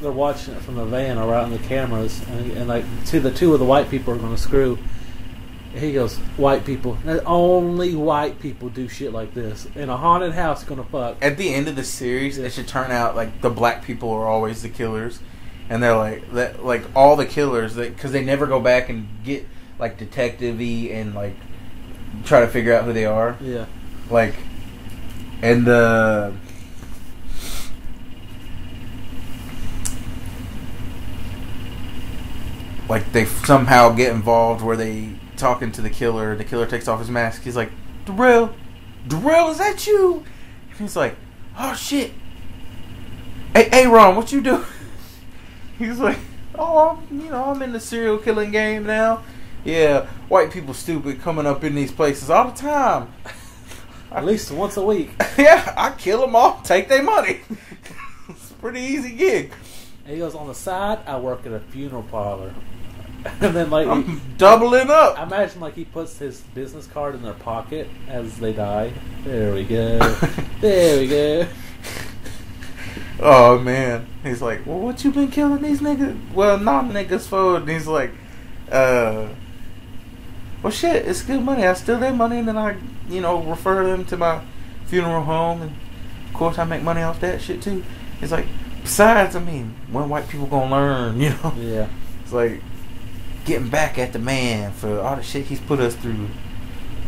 Speaker 2: they're watching it from the van or out on the cameras, and like the two of the white people are going to screw. He goes, white people. Only white people do shit like this. In a haunted house, going to fuck.
Speaker 3: At the end of the series, it should turn out like the black people are always the killers, and they're like that, like all the killers, because they never go back and get like detective-y and like try to figure out who they are.
Speaker 2: Yeah.
Speaker 3: Like, and the like they somehow get involved where they talking to the killer. The killer takes off his mask. He's like, Darrell, is that you? He's like, oh shit. Hey, Ron, what you doing? He's like, oh, I'm in the serial killing game now. Yeah, white people stupid coming up in these places all the time.
Speaker 2: At least once a week.
Speaker 3: Yeah, I kill them all, take their money. It's a pretty easy gig.
Speaker 2: And he goes, on the side, I work at a funeral parlor. And then like
Speaker 3: I'm doubling up.
Speaker 2: I imagine like he puts his business card in their pocket as they die. There we go. There we go.
Speaker 3: Oh man. He's like, well, what you been killing these niggas? Well, not niggas for. And he's like, well shit, it's good money. I steal their money and then I, refer them to my funeral home, and of course I make money off that shit too. It's like, besides, when white people gonna learn,
Speaker 2: Yeah.
Speaker 3: It's like, getting back at the man for all the shit he's put us through.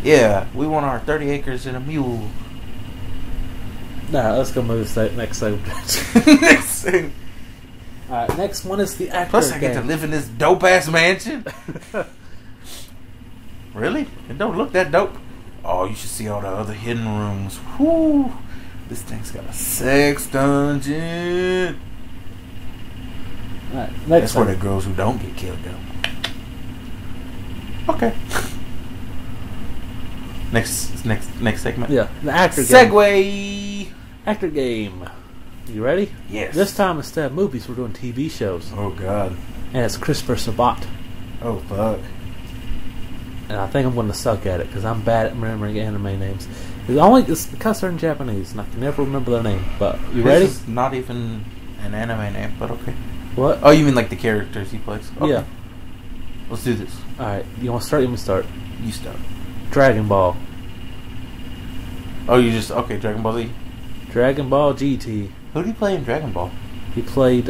Speaker 3: Yeah, we want our 30 acres and a mule.
Speaker 2: Nah, let's go move to the next segment.
Speaker 3: Next thing.
Speaker 2: Alright, next one is the actor
Speaker 3: Plus, I
Speaker 2: game.
Speaker 3: get to live in this dope ass mansion. Really? It don't look that dope. Oh, you should see all the other hidden rooms. Whoo! This thing's got a sex dungeon.
Speaker 2: Alright, next
Speaker 3: That's where
Speaker 2: one.
Speaker 3: the girls who don't get killed go. Okay. Next segment.
Speaker 2: Yeah, the actor game.
Speaker 3: Segway.
Speaker 2: Actor game. You ready?
Speaker 3: Yes.
Speaker 2: This time instead of movies, we're doing TV shows.
Speaker 3: Oh God.
Speaker 2: And it's Christopher Sabat.
Speaker 3: Oh fuck.
Speaker 2: And I think I'm going to suck at it because I'm bad at remembering anime names. It's because they're in Japanese and I can never remember their name. But you ready?
Speaker 3: This is not even an anime name, but okay.
Speaker 2: What?
Speaker 3: Oh, you mean like the characters he plays? Okay.
Speaker 2: Yeah.
Speaker 3: Let's do this.
Speaker 2: Alright, you want to start? You want me to start?
Speaker 3: You start.
Speaker 2: Dragon Ball.
Speaker 3: Oh, you just okay? Dragon Ball Z.
Speaker 2: Dragon Ball GT.
Speaker 3: Who do you play in Dragon Ball?
Speaker 2: He played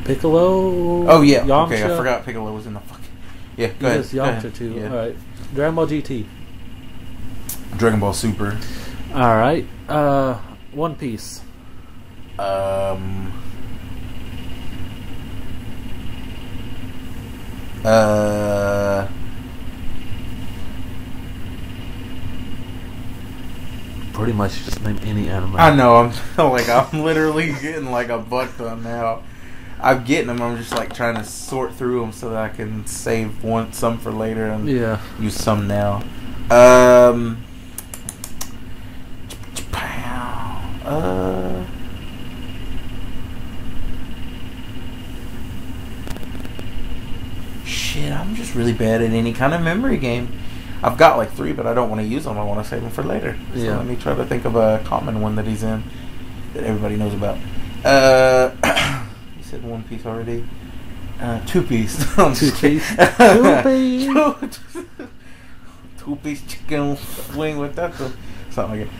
Speaker 2: Piccolo.
Speaker 3: Oh yeah.
Speaker 2: Yamcha.
Speaker 3: Okay, I forgot Piccolo was in the fucking. Yeah,
Speaker 2: He
Speaker 3: go ahead.
Speaker 2: does
Speaker 3: Go
Speaker 2: Yamcha
Speaker 3: ahead.
Speaker 2: too.
Speaker 3: Yeah.
Speaker 2: Alright. Dragon Ball GT.
Speaker 3: Dragon Ball Super.
Speaker 2: Alright. One Piece. Pretty much just name any anime.
Speaker 3: I know. I'm literally getting like a buck ton now. I'm getting them. I'm just like trying to sort through them so that I can save some for later and
Speaker 2: Yeah.
Speaker 3: use some now. Shit, I'm just really bad at any kind of memory game. I've got like 3, but I don't want to use them. I want to save them for later. So
Speaker 2: Yeah.
Speaker 3: let me try to think of a common one that he's in that everybody knows about. You said One Piece already. 2 Piece. I'm
Speaker 2: Two
Speaker 3: just kidding.
Speaker 2: Piece. 2 Piece.
Speaker 3: 2 Piece chicken wing with that. Something like it.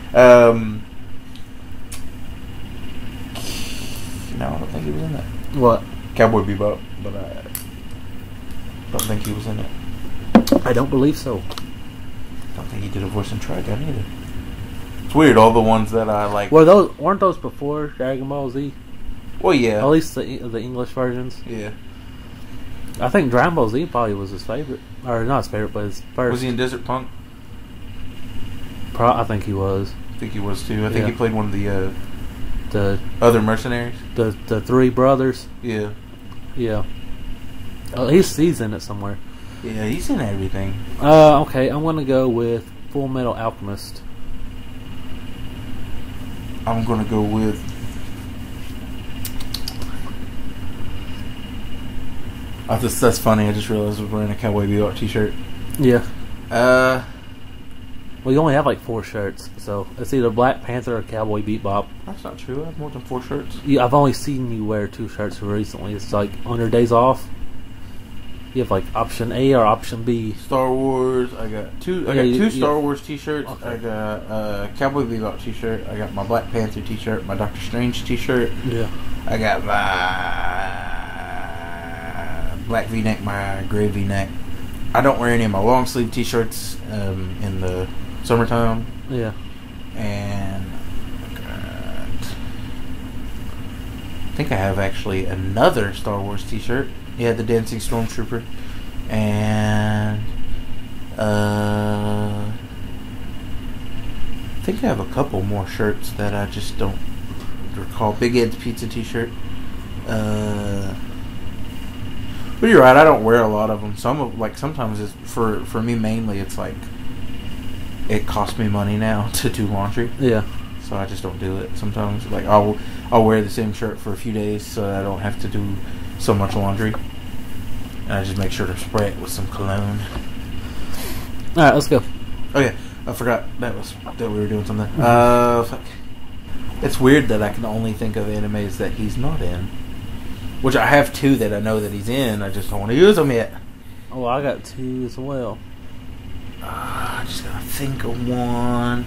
Speaker 3: No, I don't think he was in that.
Speaker 2: What?
Speaker 3: Cowboy Bebop, but I don't think he was in it.
Speaker 2: I don't believe so.
Speaker 3: Don't think he did a voice in Trigun either. It's weird. All the ones that I like.
Speaker 2: Weren't those before Dragon Ball Z?
Speaker 3: Well, yeah.
Speaker 2: At least the English versions.
Speaker 3: Yeah.
Speaker 2: I think Dragon Ball Z probably was his favorite, or not his favorite, but his first.
Speaker 3: Was he in Desert Punk?
Speaker 2: I think he was.
Speaker 3: I think he was too. I think
Speaker 2: Yeah.
Speaker 3: he played one of the
Speaker 2: The
Speaker 3: other mercenaries.
Speaker 2: the 3 brothers.
Speaker 3: Yeah.
Speaker 2: Yeah. Oh, he's in it somewhere.
Speaker 3: Yeah, he's in everything.
Speaker 2: Okay, I'm gonna go with Full Metal Alchemist.
Speaker 3: I'm gonna go with. That's funny. I just realized I was wearing a Cowboy Bebop t-shirt.
Speaker 2: Yeah.
Speaker 3: Uh,
Speaker 2: Well, you only have like 4 shirts, so it's either Black Panther or Cowboy Bebop.
Speaker 3: that's not true. I have more than 4 shirts.
Speaker 2: I've only seen you wear 2 shirts recently. It's like on your days off. You have like option A or option B.
Speaker 3: Star Wars. I got 2. I
Speaker 2: Yeah,
Speaker 3: got 2
Speaker 2: you-
Speaker 3: Star Wars t-shirts.
Speaker 2: Okay.
Speaker 3: I got a Cowboy Bebop t-shirt. I got my Black Panther t-shirt. My Doctor Strange t-shirt.
Speaker 2: Yeah.
Speaker 3: I got my black V-neck, my gray V-neck. I don't wear any of my long sleeve t-shirts in the summertime.
Speaker 2: Yeah.
Speaker 3: And I think I have actually another Star Wars t-shirt. Yeah, the Dancing Stormtrooper. And I think I have a couple more shirts that I just don't recall. Big Ed's Pizza t-shirt. But you're right, I don't wear a lot of them. Sometimes it's for me mainly it's like it costs me money now to do laundry.
Speaker 2: Yeah.
Speaker 3: So I just don't do it. Sometimes like I'll wear the same shirt for a few days so that I don't have to do so much laundry. And I just make sure to spray it with some cologne.
Speaker 2: Alright, let's go.
Speaker 3: Oh yeah, I forgot that we were doing something. Fuck. It's weird that I can only think of animes that he's not in. Which I have 2 that I know that he's in. I just don't want to use them yet.
Speaker 2: Oh, I got 2 as well.
Speaker 3: I just gotta think of one.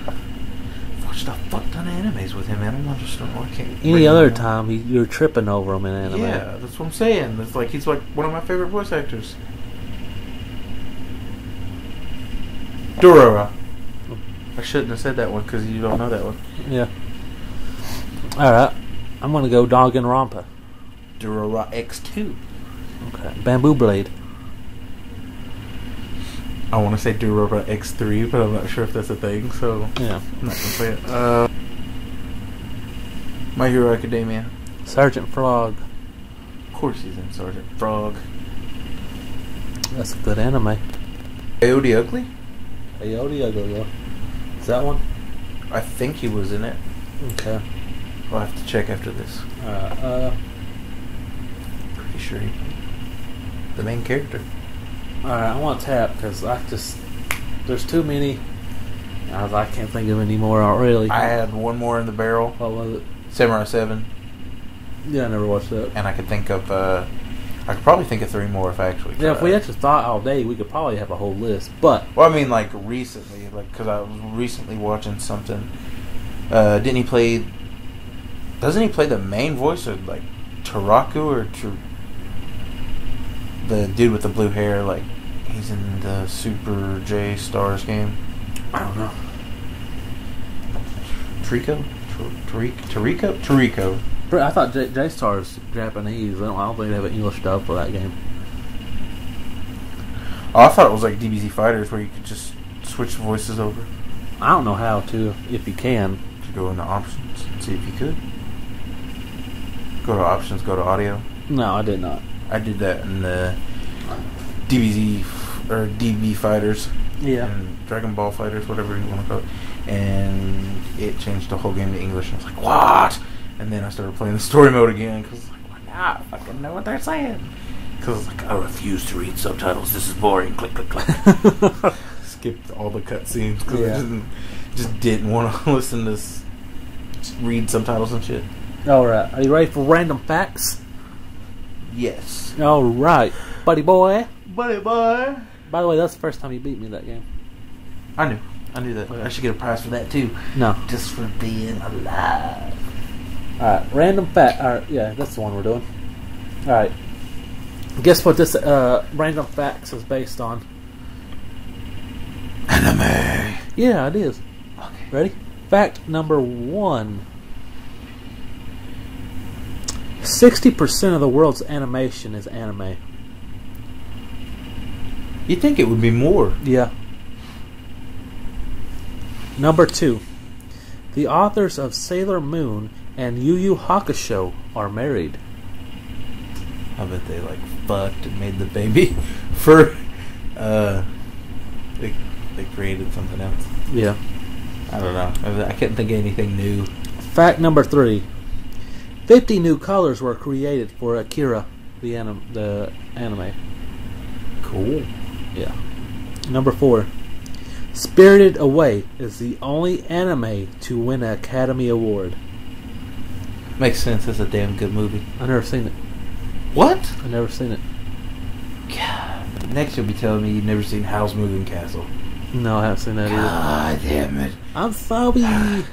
Speaker 3: I've watched a fuck ton of anime animes with him, man. I don't understand why I can't.
Speaker 2: Any other time, you're tripping over him in anime.
Speaker 3: Yeah, that's what I'm saying. It's like he's like one of my favorite voice actors. Durara. I shouldn't have said that one because you don't know that one.
Speaker 2: Yeah. Alright. I'm going to go Danganronpa.
Speaker 3: Durara X2.
Speaker 2: Okay. Bamboo Blade.
Speaker 3: I want to say Durara X3, but I'm not sure if that's a thing, so
Speaker 2: Yeah.
Speaker 3: I'm not going to say it. My Hero Academia.
Speaker 2: Sergeant Frog.
Speaker 3: Of course he's in Sergeant Frog.
Speaker 2: That's a good anime.
Speaker 3: Coyote Ugly?
Speaker 2: Coyote Ugly. Is that one?
Speaker 3: I think he was in it.
Speaker 2: Okay.
Speaker 3: I'll have to check after this. Pretty sure he the main character.
Speaker 2: Alright, I want to tap because there's too many. I can't think of any more really.
Speaker 3: I had one more in the barrel.
Speaker 2: What was it?
Speaker 3: Samurai 7.
Speaker 2: Yeah, I never watched that.
Speaker 3: And I could think of, I could probably think of 3 more if I actually tried.
Speaker 2: Yeah, if we actually thought all day, we could probably have a whole list. But
Speaker 3: well, I mean, like recently, like because I was recently watching something. Doesn't he play the main voice of like Taraku or the dude with the blue hair? Like he's in the Super J Stars game.
Speaker 2: I don't know.
Speaker 3: Tariko.
Speaker 2: I thought J-Star's Japanese. I don't think they have an English dub for that game.
Speaker 3: Oh, I thought it was like DBZ Fighters where you could just switch the voices over.
Speaker 2: I don't know how to, if you can.
Speaker 3: To go into options and see if you could. Go to options, go to audio.
Speaker 2: No, I did not.
Speaker 3: I did that in the DBZ or DB Fighters.
Speaker 2: Yeah.
Speaker 3: And Dragon Ball Fighters, whatever you want to call it. And it changed the whole game to English. And I was like, what? And then I started playing the story mode again because why not? I fucking know what they're saying. Because I was like, I refuse to read subtitles. This is boring. Click, click, click. Skipped all the cutscenes because I just didn't want to listen to read subtitles and shit.
Speaker 2: Alright, are you ready for random facts?
Speaker 3: Yes.
Speaker 2: Alright, buddy boy.
Speaker 3: Buddy boy.
Speaker 2: By the way, that's the first time you beat me that game.
Speaker 3: I knew that.
Speaker 2: Okay.
Speaker 3: I should get a prize for that too.
Speaker 2: No.
Speaker 3: Just for being alive.
Speaker 2: Alright, random fact. Alright, yeah, that's the one we're doing. Alright. Guess what this random facts is based on?
Speaker 3: Anime.
Speaker 2: Yeah, it is.
Speaker 3: Okay.
Speaker 2: Ready? Fact number 1. 60% of the world's animation is anime.
Speaker 3: You'd think it would be more.
Speaker 2: Yeah. Number 2. The authors of Sailor Moon and Yu Yu Hakusho are married.
Speaker 3: I bet they like fucked and made the baby for they created something else.
Speaker 2: Yeah.
Speaker 3: I don't know. I couldn't think of anything new.
Speaker 2: Fact number 3. 50 new colors were created for Akira, the anime.
Speaker 3: Cool.
Speaker 2: Yeah. Number 4. Spirited Away is the only anime to win an Academy Award.
Speaker 3: Makes sense. It's a damn good movie.
Speaker 2: I've never seen it.
Speaker 3: What?
Speaker 2: I've never seen it.
Speaker 3: God. Next you'll be telling me you've never seen Howl's Moving Castle.
Speaker 2: No, I haven't seen that either.
Speaker 3: God damn it.
Speaker 2: I'm sorry. I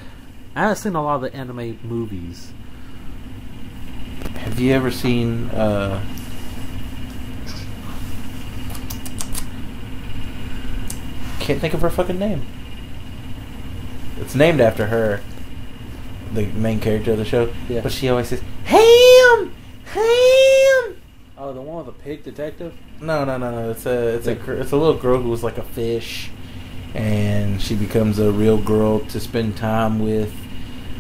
Speaker 2: haven't seen a lot of the anime movies.
Speaker 3: Have you ever seen can't think of her fucking name. It's named after her, the main character of the show.
Speaker 2: Yeah.
Speaker 3: But she always says, Ham! Ham!
Speaker 2: Oh, the one with the pig detective?
Speaker 3: No. It's a little girl who was like a fish, and she becomes a real girl to spend time with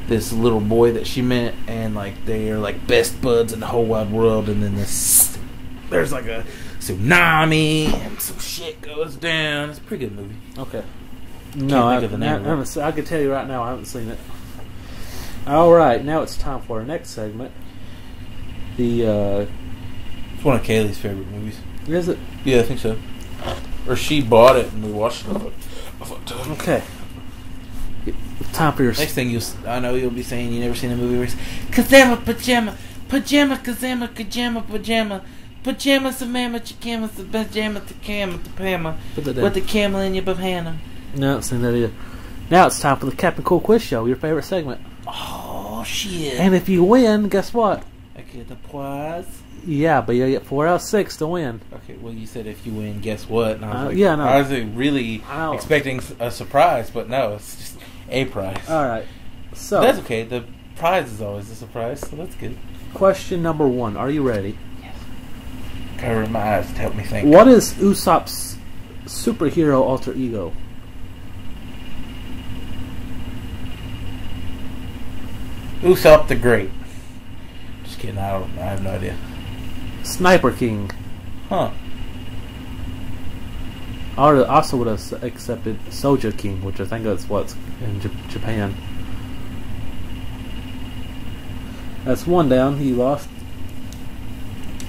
Speaker 3: this little boy that she met, and like they are like best buds in the whole wide world. And then there's like a tsunami and some shit goes down. It's a pretty good movie.
Speaker 2: Okay.
Speaker 3: No, I
Speaker 2: can tell you right now, I haven't seen it. All right, now it's time for our next segment.
Speaker 3: It's one of Kaylee's favorite movies.
Speaker 2: Is it?
Speaker 3: Yeah, I think so. Or she bought it and we watched it.
Speaker 2: Okay. Time for your
Speaker 3: next thing I know you'll be saying you never seen a movie where it's Kazama pajama, pajama kazama kajama pajama, pajama samama chikama pajama takama tapama with the camel in your bahana.
Speaker 2: No, I haven't seen that either. Now it's time for the Captain Cool Quiz Show, your favorite segment.
Speaker 3: Oh shit.
Speaker 2: And if you win, guess what?
Speaker 3: I get the prize.
Speaker 2: Yeah, but you get 4 out of 6 to win.
Speaker 3: Okay, well, you said if you win, guess what? And I was like,
Speaker 2: yeah, no.
Speaker 3: I was really expecting a surprise, but no, it's just a prize.
Speaker 2: All right. So
Speaker 3: But that's okay. The prize is always a surprise, so that's good.
Speaker 2: question number 1. Are you ready?
Speaker 3: Yes. Cover my eyes to help me think.
Speaker 2: What is Usopp's superhero alter ego?
Speaker 3: Usopp the Great. Just kidding. I have no idea.
Speaker 2: Sniper King.
Speaker 3: Huh.
Speaker 2: I also would have accepted Soja King, which I think that's what's in Japan. That's 1 down. He lost.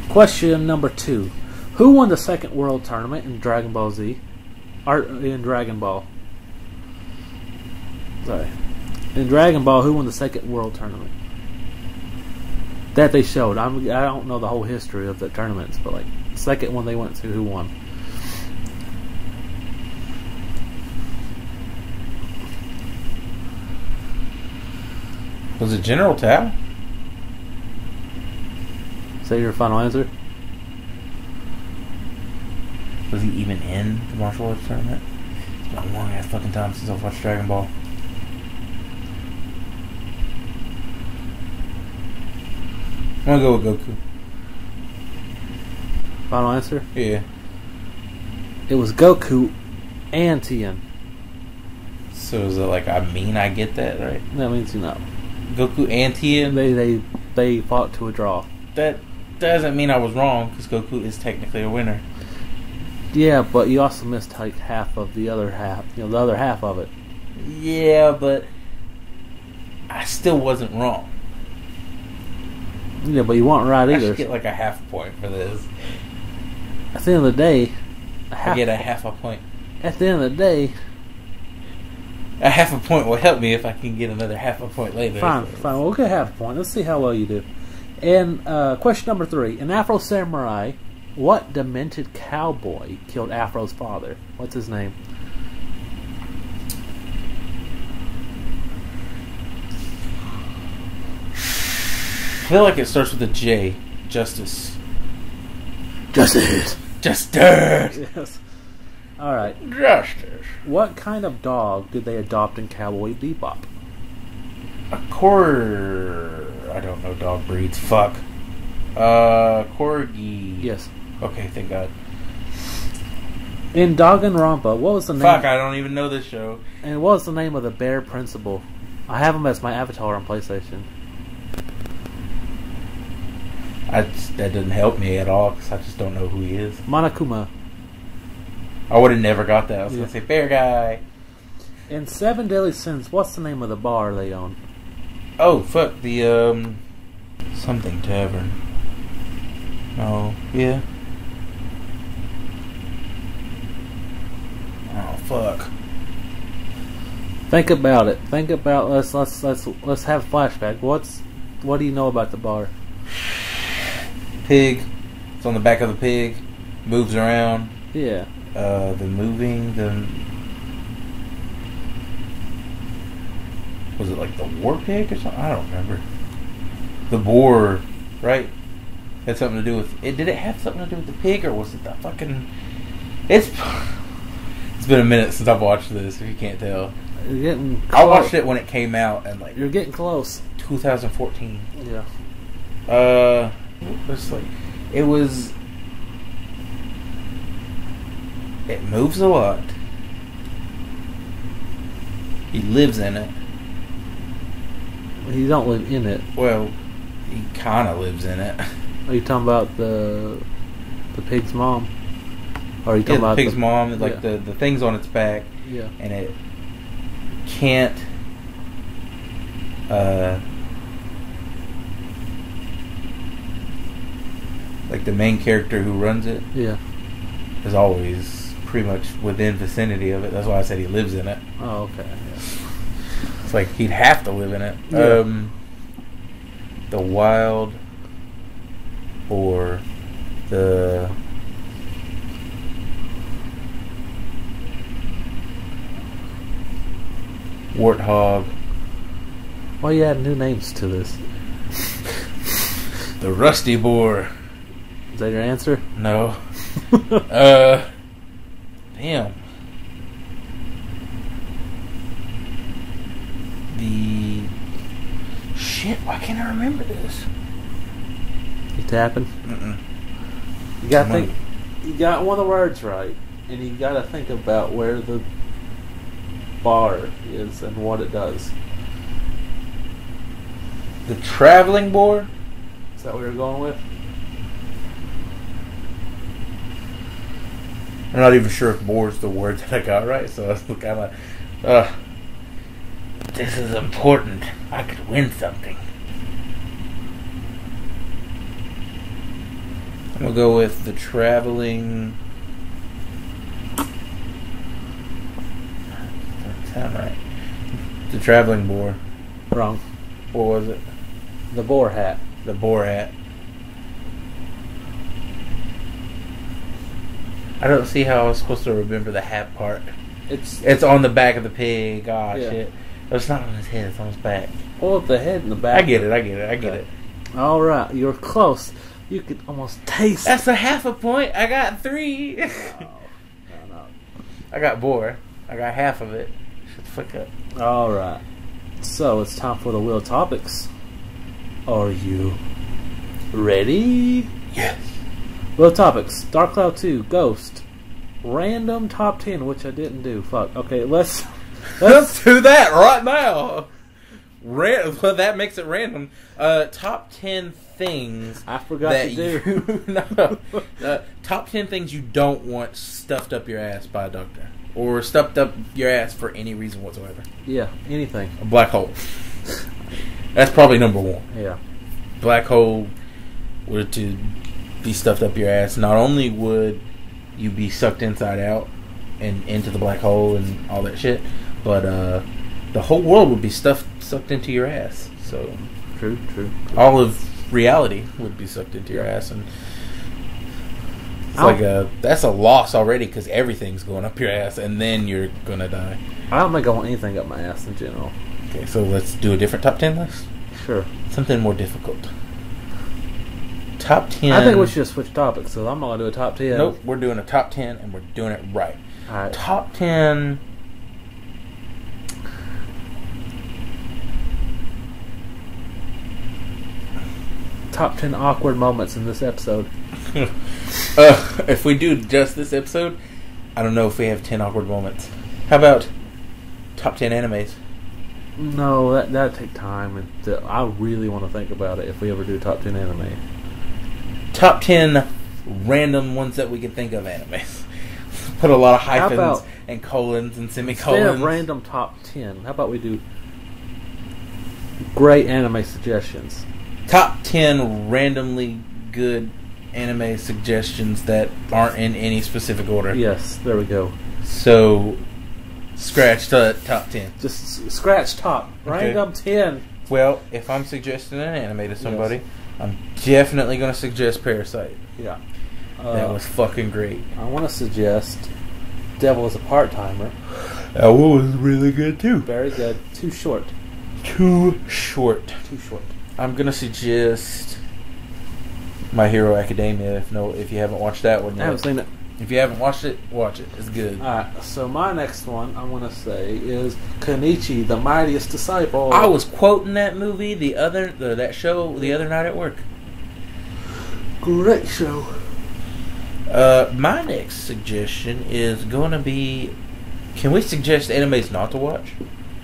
Speaker 2: Question number 2. Who won the second world tournament in Dragon Ball Z? In Dragon Ball. Sorry. In Dragon Ball, who won the second world tournament? That they showed. I don't know the whole history of the tournaments, but like the second one they went to, who won?
Speaker 3: Was it General Tao?
Speaker 2: Say your final answer.
Speaker 3: Was he even in the martial arts tournament? It's been a long ass fucking time since I've watched Dragon Ball. I'm gonna go with Goku.
Speaker 2: Final answer?
Speaker 3: Yeah.
Speaker 2: It was Goku and Tien.
Speaker 3: So is it like I get that, right?
Speaker 2: That means you know.
Speaker 3: Goku and Tien?
Speaker 2: They fought to a draw.
Speaker 3: That doesn't mean I was wrong, because Goku is technically a winner.
Speaker 2: Yeah, but you also missed like half of the other half. The other half of it.
Speaker 3: Yeah, but I still wasn't wrong.
Speaker 2: Yeah, but you weren't right
Speaker 3: I
Speaker 2: either.
Speaker 3: should get like a half point for this.
Speaker 2: At the end of the day,
Speaker 3: I get a half a point.
Speaker 2: At the end of the day,
Speaker 3: a half a point will help me if I can get another half a point later.
Speaker 2: Fine. We'll get half a point. Let's see how well you do. And question number 3. In Afro Samurai, what demented cowboy killed Afro's father? What's his name?
Speaker 3: I feel like it starts with a J. Justice.
Speaker 2: Justice.
Speaker 3: Justice.
Speaker 2: Yes. All right.
Speaker 3: Justice.
Speaker 2: What kind of dog did they adopt in Cowboy Bebop?
Speaker 3: A I don't know dog breeds. Fuck. Corgi.
Speaker 2: Yes.
Speaker 3: Okay, thank God.
Speaker 2: In Danganronpa, what was the name?
Speaker 3: Fuck, I don't even know this show.
Speaker 2: And what was the name of the bear principal? I have him as my avatar on PlayStation.
Speaker 3: That doesn't help me at all, because I just don't know who he is.
Speaker 2: Monokuma.
Speaker 3: I would have never got that. I was going to say Bear Guy.
Speaker 2: In Seven Deadly Sins, what's the name of the bar they own?
Speaker 3: Oh, fuck. The, something tavern. Oh, yeah. Oh, fuck.
Speaker 2: Think about it. Think about let's have a flashback. What do you know about the bar?
Speaker 3: Pig. It's on the back of the pig. Moves around.
Speaker 2: Yeah.
Speaker 3: Was it like the war pig or something? I don't remember. The boar, right? Had something to do with it. Did it have something to do with the pig, or was it the fucking? It's been a minute since I've watched this. If you can't tell,
Speaker 2: You're getting close.
Speaker 3: I watched it when it came out, and like
Speaker 2: You're getting close.
Speaker 3: 2014.
Speaker 2: Yeah.
Speaker 3: It's like it was. It moves a lot. He lives in it.
Speaker 2: You don't live in it.
Speaker 3: Well, he kind of lives in it.
Speaker 2: Are you talking about the pig's mom? Or are you talking about
Speaker 3: the pig's mom? Like
Speaker 2: yeah.
Speaker 3: the things on its back.
Speaker 2: Yeah.
Speaker 3: And it can't. Like the main character who runs it.
Speaker 2: Yeah.
Speaker 3: Is always pretty much within vicinity of it. That's why I said he lives in it.
Speaker 2: Oh, okay. Yeah.
Speaker 3: It's like he'd have to live in it.
Speaker 2: Yeah.
Speaker 3: The wild or the warthog.
Speaker 2: Why you add new names to this?
Speaker 3: The Rusty Boar.
Speaker 2: Is that your answer?
Speaker 3: No. Damn. The shit. Why can't I remember this?
Speaker 2: You tapping?
Speaker 3: Mm-mm.
Speaker 2: You gotta think. You got one of the words right, and you gotta think about where the bar is and what it does.
Speaker 3: The Traveling Boar.
Speaker 2: Is that what you're going with?
Speaker 3: I'm not even sure if boar's the word that I got right, so I was kind of this is important. I could win something. I'm gonna go with the Traveling. That sound right. The Traveling Boar.
Speaker 2: Wrong.
Speaker 3: What was it?
Speaker 2: The boar hat.
Speaker 3: The Boar Hat. I don't see how I was supposed to remember the hat part. It's on the back of the pig. Ah,
Speaker 2: Yeah.
Speaker 3: shit. It's not on his head. It's on his back.
Speaker 2: Well, the head and the back.
Speaker 3: I get it.
Speaker 2: All right, you're close. You could almost taste.
Speaker 3: That's a half a point. I got 3.
Speaker 2: No.
Speaker 3: I got boar. I got half of it. Shut the fuck up.
Speaker 2: All right. So it's time for the wheel of topics. Are you ready?
Speaker 3: Yes.
Speaker 2: Wheel of topics. Dark Cloud 2, Ghost, random top 10, which I didn't do. Fuck. Okay, let's
Speaker 3: do that right now. Well, that makes it random. Top 10 things.
Speaker 2: I forgot
Speaker 3: that
Speaker 2: to do.
Speaker 3: No. Top 10 things you don't want stuffed up your ass by a doctor, or stuffed up your ass for any reason whatsoever.
Speaker 2: Yeah, anything.
Speaker 3: A black hole. That's probably number 1.
Speaker 2: Yeah.
Speaker 3: Black hole were to be stuffed up your ass. Not only would you be sucked inside out and into the black hole and all that shit, but the whole world would be sucked into your ass. So
Speaker 2: True.
Speaker 3: all of reality would be sucked into your ass, and it's that's a loss already, because everything's going up your ass, and then you're gonna die.
Speaker 2: I don't think I want anything up my ass in general.
Speaker 3: Okay, so let's do a different top 10 list.
Speaker 2: Sure.
Speaker 3: Something more difficult. Top 10.
Speaker 2: I think we should switch topics, so I'm not going to do a top 10.
Speaker 3: Nope, we're doing a top 10, and we're doing it right.
Speaker 2: Alright.
Speaker 3: Top 10.
Speaker 2: Top 10 awkward moments in this episode.
Speaker 3: If we do just this episode, I don't know if we have 10 awkward moments. How about top 10 animes?
Speaker 2: No, that'd take time, and I really want to think about it if we ever do top 10 anime.
Speaker 3: Top 10 random ones that we can think of animes. Put a lot of hyphens and colons and semicolons.
Speaker 2: Instead of random top 10, how about we do great anime suggestions?
Speaker 3: Top 10 randomly good anime suggestions that aren't in any specific order.
Speaker 2: Yes, there we go.
Speaker 3: So, scratch the top 10.
Speaker 2: Just scratch top.
Speaker 3: Okay.
Speaker 2: Random 10.
Speaker 3: Well, if I'm suggesting an anime to somebody, I'm definitely going to suggest Parasite.
Speaker 2: Yeah.
Speaker 3: That was fucking great.
Speaker 2: I want to suggest Devil is a Part-Timer.
Speaker 3: That one was really good too.
Speaker 2: Very good. Too short.
Speaker 3: Too short.
Speaker 2: Too short.
Speaker 3: I'm going to suggest My Hero Academia if you haven't watched that one yet.
Speaker 2: I haven't seen it.
Speaker 3: If you haven't watched it, watch it. It's good.
Speaker 2: Alright, so my next one I want to say is Kenichi, the Mightiest Disciple.
Speaker 3: I was quoting that movie that show the other night at work.
Speaker 2: Great show.
Speaker 3: My next suggestion is going to be, can we suggest animes not to watch?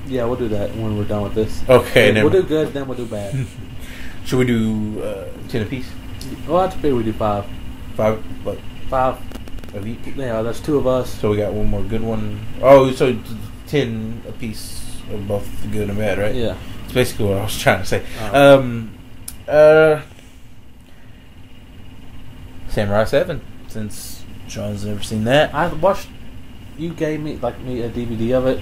Speaker 2: Yeah, we'll do that when we're done with this.
Speaker 3: Okay,
Speaker 2: We'll do good, then we'll do bad.
Speaker 3: Should we do 10 apiece?
Speaker 2: Well, that's be we do 5.
Speaker 3: 5 of each?
Speaker 2: Yeah, that's 2 of us.
Speaker 3: So we got one more good one. Oh, so 10 apiece of both the good and bad, right?
Speaker 2: Yeah.
Speaker 3: That's basically what I was trying to say.
Speaker 2: Oh.
Speaker 3: Samurai 7, since Sean's never seen that.
Speaker 2: I watched. You gave me a DVD of it,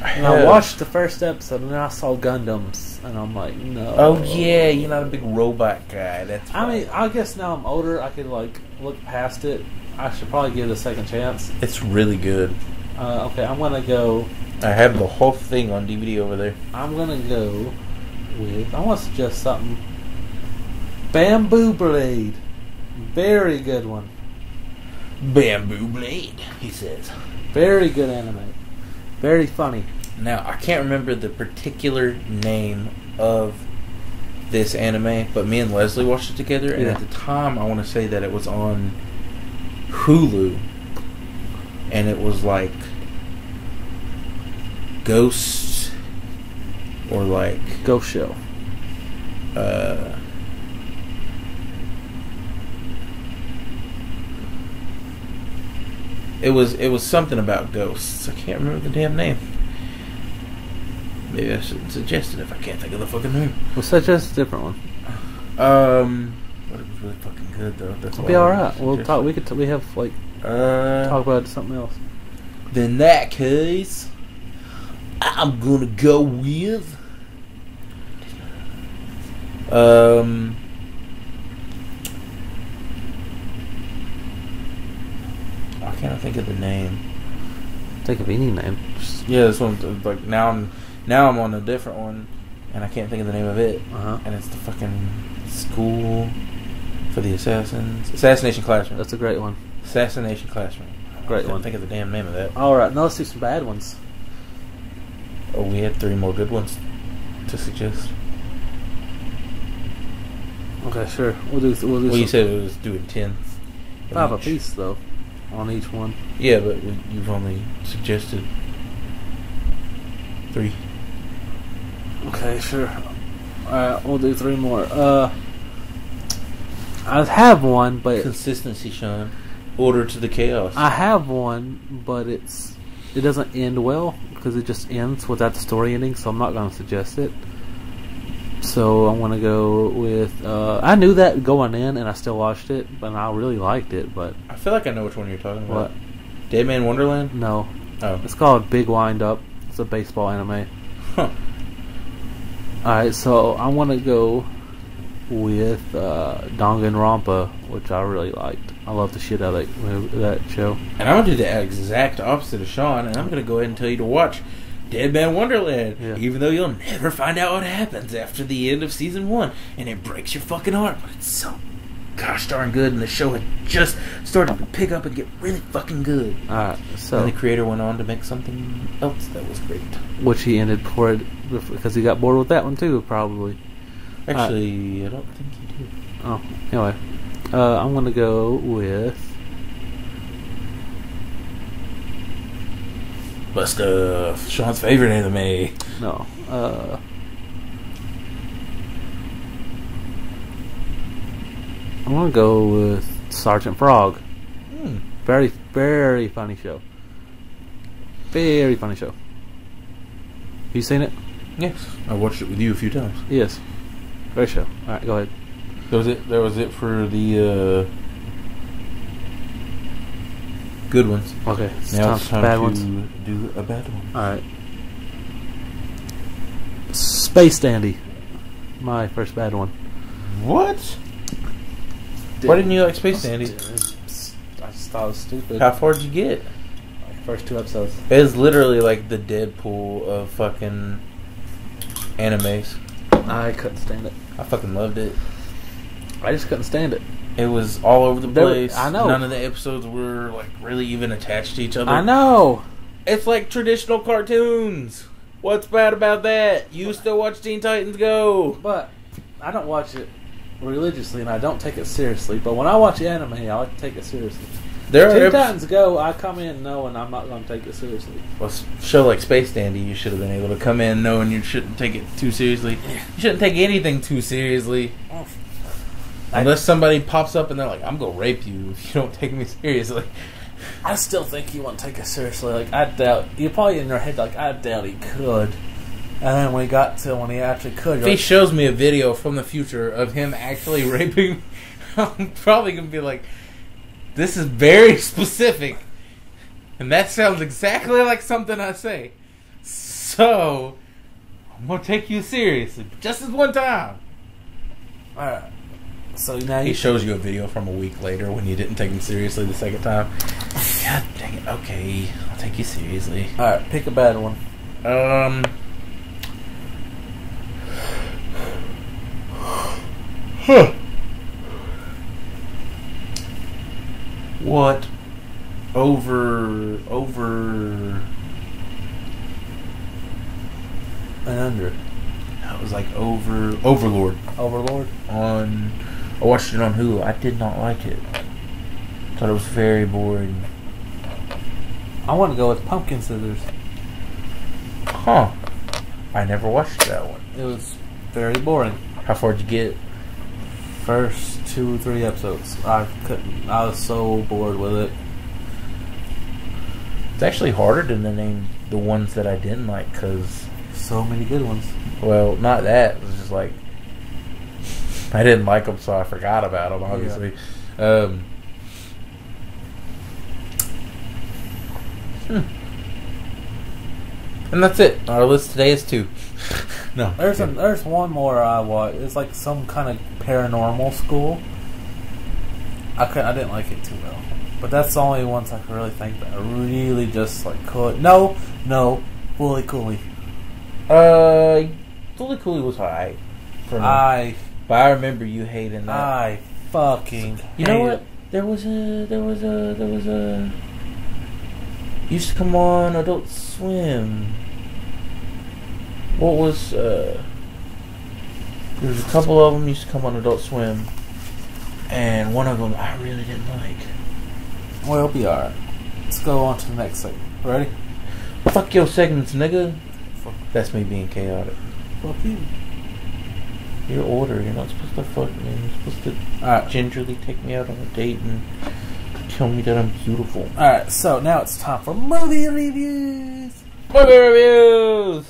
Speaker 2: and I watched the first episode, and then I saw Gundams, and I'm like, no.
Speaker 3: Oh yeah, you're not a big robot guy. That's.
Speaker 2: I mean, I guess now I'm older, I can look past it. I should probably give it a second chance.
Speaker 3: It's really good.
Speaker 2: Okay, I'm gonna go.
Speaker 3: I have the whole thing on DVD over there.
Speaker 2: I'm gonna go with. I want to suggest something. Bamboo Blade. Very good one.
Speaker 3: Bamboo Blade, he says.
Speaker 2: Very good anime. Very funny.
Speaker 3: Now, I can't remember the particular name of this anime, but me and Leslie watched it together, and
Speaker 2: Yeah.
Speaker 3: at the time, I want to say that it was on Hulu, and it was like Ghost, or like
Speaker 2: Ghost Show.
Speaker 3: It was something about ghosts. I can't remember the damn name. Maybe I shouldn't suggest it if I can't think of the fucking name.
Speaker 2: We'll suggest a different one.
Speaker 3: But it was really fucking good though. That's
Speaker 2: It'll
Speaker 3: why
Speaker 2: be
Speaker 3: I
Speaker 2: alright. We'll
Speaker 3: suggested
Speaker 2: talk.
Speaker 3: it.
Speaker 2: We could. We have like talk about something else.
Speaker 3: Then in that case, I'm gonna go with I can't think of the name.
Speaker 2: Think of any name.
Speaker 3: Yeah, this one like now I'm on a different one, and I can't think of the name of it. And it's the fucking school for the assassins. Assassination Classroom.
Speaker 2: That's a great one.
Speaker 3: Assassination Classroom.
Speaker 2: Great
Speaker 3: I couldn't
Speaker 2: one.
Speaker 3: think of the damn name of that.
Speaker 2: All right. Now let's do some bad ones.
Speaker 3: Oh, we had 3 more good ones to suggest.
Speaker 2: Okay, sure. We'll do.
Speaker 3: Well, you
Speaker 2: some-
Speaker 3: said it was doing 10. of
Speaker 2: 5
Speaker 3: each.
Speaker 2: apiece though, on each one.
Speaker 3: Yeah, but you've only suggested 3.
Speaker 2: Okay, sure. Alright, we'll do 3 more. I have one, but
Speaker 3: Consistency, Sean. Order to the chaos.
Speaker 2: I have one, but it doesn't end well because it just ends without the story ending. So I'm not going to suggest it. So I'm going to go with. I knew that going in, and I still watched it, but I really liked it. But
Speaker 3: I feel like I know which one you're talking about.
Speaker 2: what?
Speaker 3: Dead Man Wonderland?
Speaker 2: No,
Speaker 3: Oh.
Speaker 2: it's called Big Wind Up. It's a baseball anime.
Speaker 3: Huh.
Speaker 2: Alright, so I want to go with Danganronpa, which I really liked. I love the shit out of that show.
Speaker 3: And I'm going to do the exact opposite of Sean, and I'm going to go ahead and tell you to watch Dead Man Wonderland,
Speaker 2: Yeah.
Speaker 3: even though you'll never find out what happens after the end of season 1, and it breaks your fucking heart, but it's so gosh darn good, and the show had just started to pick up and get really fucking good.
Speaker 2: Alright, so
Speaker 3: And the creator went on to make something else that was great.
Speaker 2: which he ended before it, because he got bored with that one too, probably.
Speaker 3: Actually, I don't think he did.
Speaker 2: Oh, anyway, I'm gonna go with
Speaker 3: But Sean's favorite anime.
Speaker 2: no. I'm gonna go with Sergeant Frog. Very, very funny show. Very funny show. Have you seen it?
Speaker 3: Yes, I watched it with you a few times.
Speaker 2: Yes. Great show. Alright, go ahead.
Speaker 3: That was it for the good ones.
Speaker 2: Okay, it's
Speaker 3: Now it's time
Speaker 2: bad
Speaker 3: to
Speaker 2: ones.
Speaker 3: do a bad one.
Speaker 2: Alright. Space Dandy. My first bad one.
Speaker 3: What? Why didn't you like Space Dandy?
Speaker 2: I just thought it was stupid.
Speaker 3: How far did you get?
Speaker 2: First 2 episodes.
Speaker 3: It's literally like the Deadpool of fucking animes.
Speaker 2: I couldn't stand it.
Speaker 3: I fucking loved it.
Speaker 2: I just couldn't stand it.
Speaker 3: It was all over the
Speaker 2: There-
Speaker 3: place.
Speaker 2: I know.
Speaker 3: None of the episodes were like really even attached to each other.
Speaker 2: I know.
Speaker 3: It's like traditional cartoons. What's bad about that? You still watch Teen Titans Go?
Speaker 2: But I don't watch it religiously and I don't take it seriously. But when I watch anime, I like to take it seriously.
Speaker 3: There are
Speaker 2: Teen Titans Go, I come in knowing I'm not going to take it seriously.
Speaker 3: Well, a show like Space Dandy, you should have been able to come in knowing you shouldn't take it too seriously. You shouldn't take anything too seriously. Unless somebody pops up and they're like, I'm going to rape you if you don't take me seriously.
Speaker 2: I still think he won't take it seriously. Like, I doubt. You're probably in your head, like, I doubt he could. And then when he actually could,
Speaker 3: If he shows me a video from the future of him actually raping me, I'm probably going to be like, this is very specific. And that sounds exactly like something I say. So, I'm going to take you seriously. Just this one time.
Speaker 2: alright. So now
Speaker 3: He
Speaker 2: you
Speaker 3: shows you a video from a week later when you didn't take him seriously the second time. God dang it. Okay, I'll take you seriously.
Speaker 2: alright, pick a bad one.
Speaker 3: what? Over
Speaker 2: and under.
Speaker 3: It was like Overlord.
Speaker 2: Overlord.
Speaker 3: I watched it on Hulu. I did not like it. Thought it was very boring.
Speaker 2: I want to go with Pumpkin Scissors.
Speaker 3: Huh. I never watched that one.
Speaker 2: It was very boring.
Speaker 3: How far did you get?
Speaker 2: First 2-3 episodes. I couldn't. I was so bored with it.
Speaker 3: It's actually harder to name the ones that I didn't like because...
Speaker 2: So many good ones.
Speaker 3: Well, not that. It was just like... I didn't like them, so I forgot about them, obviously.
Speaker 2: Yeah.
Speaker 3: And that's it. Our list today is 2. No.
Speaker 2: There's one more I watched. It's like some kind of paranormal school. I didn't like it too well. But that's the only ones I can really think that I really just like could. No, Fully Cooley.
Speaker 3: Fully Cooley was alright. But I remember you hating that.
Speaker 2: I fucking
Speaker 3: You know what? There was a used to come on Adult Swim. What was there was a couple of them used to come on Adult Swim, and one of them I really didn't like.
Speaker 2: Well, it'll be alright. Let's go on to the next segment. Ready?
Speaker 3: Fuck your segments, nigga. That's me being chaotic.
Speaker 2: Fuck you.
Speaker 3: Your order. You're not supposed to fuck me. You're supposed to gingerly take me out on a date and tell me that I'm beautiful.
Speaker 2: Alright, so now it's time for movie reviews.
Speaker 3: Movie reviews!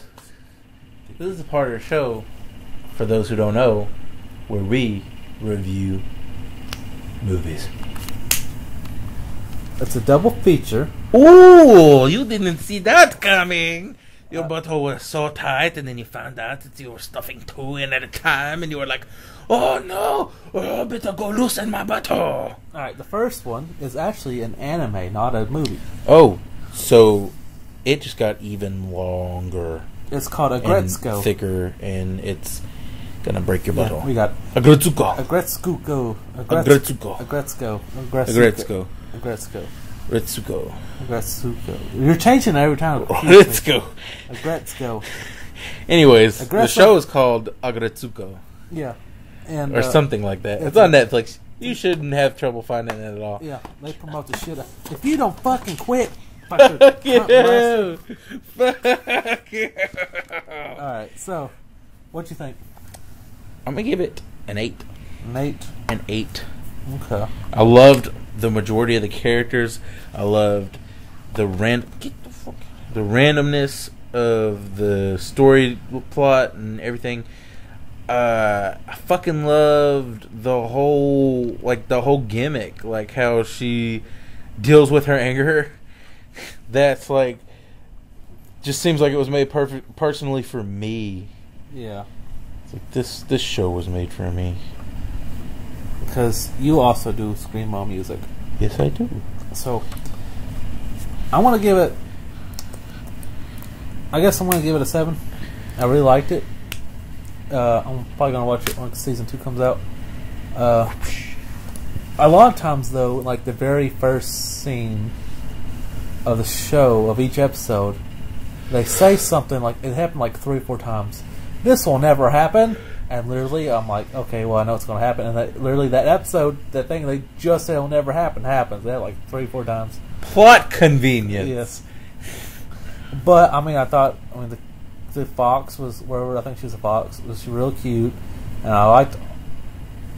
Speaker 3: This is a part of the show, for those who don't know, where we review movies.
Speaker 2: It's a double feature.
Speaker 3: Ooh, you didn't see that coming. Your butthole was so tight, and then you found out that you were stuffing 2 in at a time, and you were like, oh no, I better go loosen my butthole.
Speaker 2: Alright, the first one is actually an anime, not a movie.
Speaker 3: Oh, so it just got even longer.
Speaker 2: It's called Aggretsuko.
Speaker 3: And thicker, and it's gonna break your butthole.
Speaker 2: We got
Speaker 3: Aggretsuko.
Speaker 2: Aggretsuko.
Speaker 3: Aggretsuko.
Speaker 2: Aggretsuko.
Speaker 3: Aggretsuko.
Speaker 2: Aggretsuko.
Speaker 3: Aggretsuko.
Speaker 2: Aggretsuko. You're changing it every time.
Speaker 3: Aggretsuko.
Speaker 2: Aggretsuko.
Speaker 3: Anyways, the show is called Aggretsuko.
Speaker 2: Yeah. And,
Speaker 3: or something like that. It's on Netflix. You shouldn't have trouble finding it at all.
Speaker 2: Yeah, they promote the shit out. If you don't fucking quit,
Speaker 3: fuck you. Fuck you.
Speaker 2: Alright, so, what you think?
Speaker 3: I'm going to give it an 8. An 8.
Speaker 2: Okay.
Speaker 3: I loved the majority of the characters. I loved the randomness of the story plot and everything. I fucking loved the whole gimmick, like how she deals with her anger. That's like, just seems like it was made personally for me.
Speaker 2: Yeah.
Speaker 3: It's like this show was made for me.
Speaker 2: Because you also do screamo music.
Speaker 3: Yes, I do.
Speaker 2: So, I want to give it... I guess I'm going to give it a 7. I really liked it. I'm probably going to watch it when season 2 comes out. A lot of times, though, like the very first scene of the show, of each episode, they say something like, it happened like 3 or 4 times. This will never happen. And literally, I'm like, okay, well, I know it's going to happen. And literally, that episode, that thing they just said will never happen, happens. That like 3 or 4 times.
Speaker 3: Plot convenience.
Speaker 2: Yes. But, I mean, the fox was, wherever I think she was a fox, was real cute. And I liked,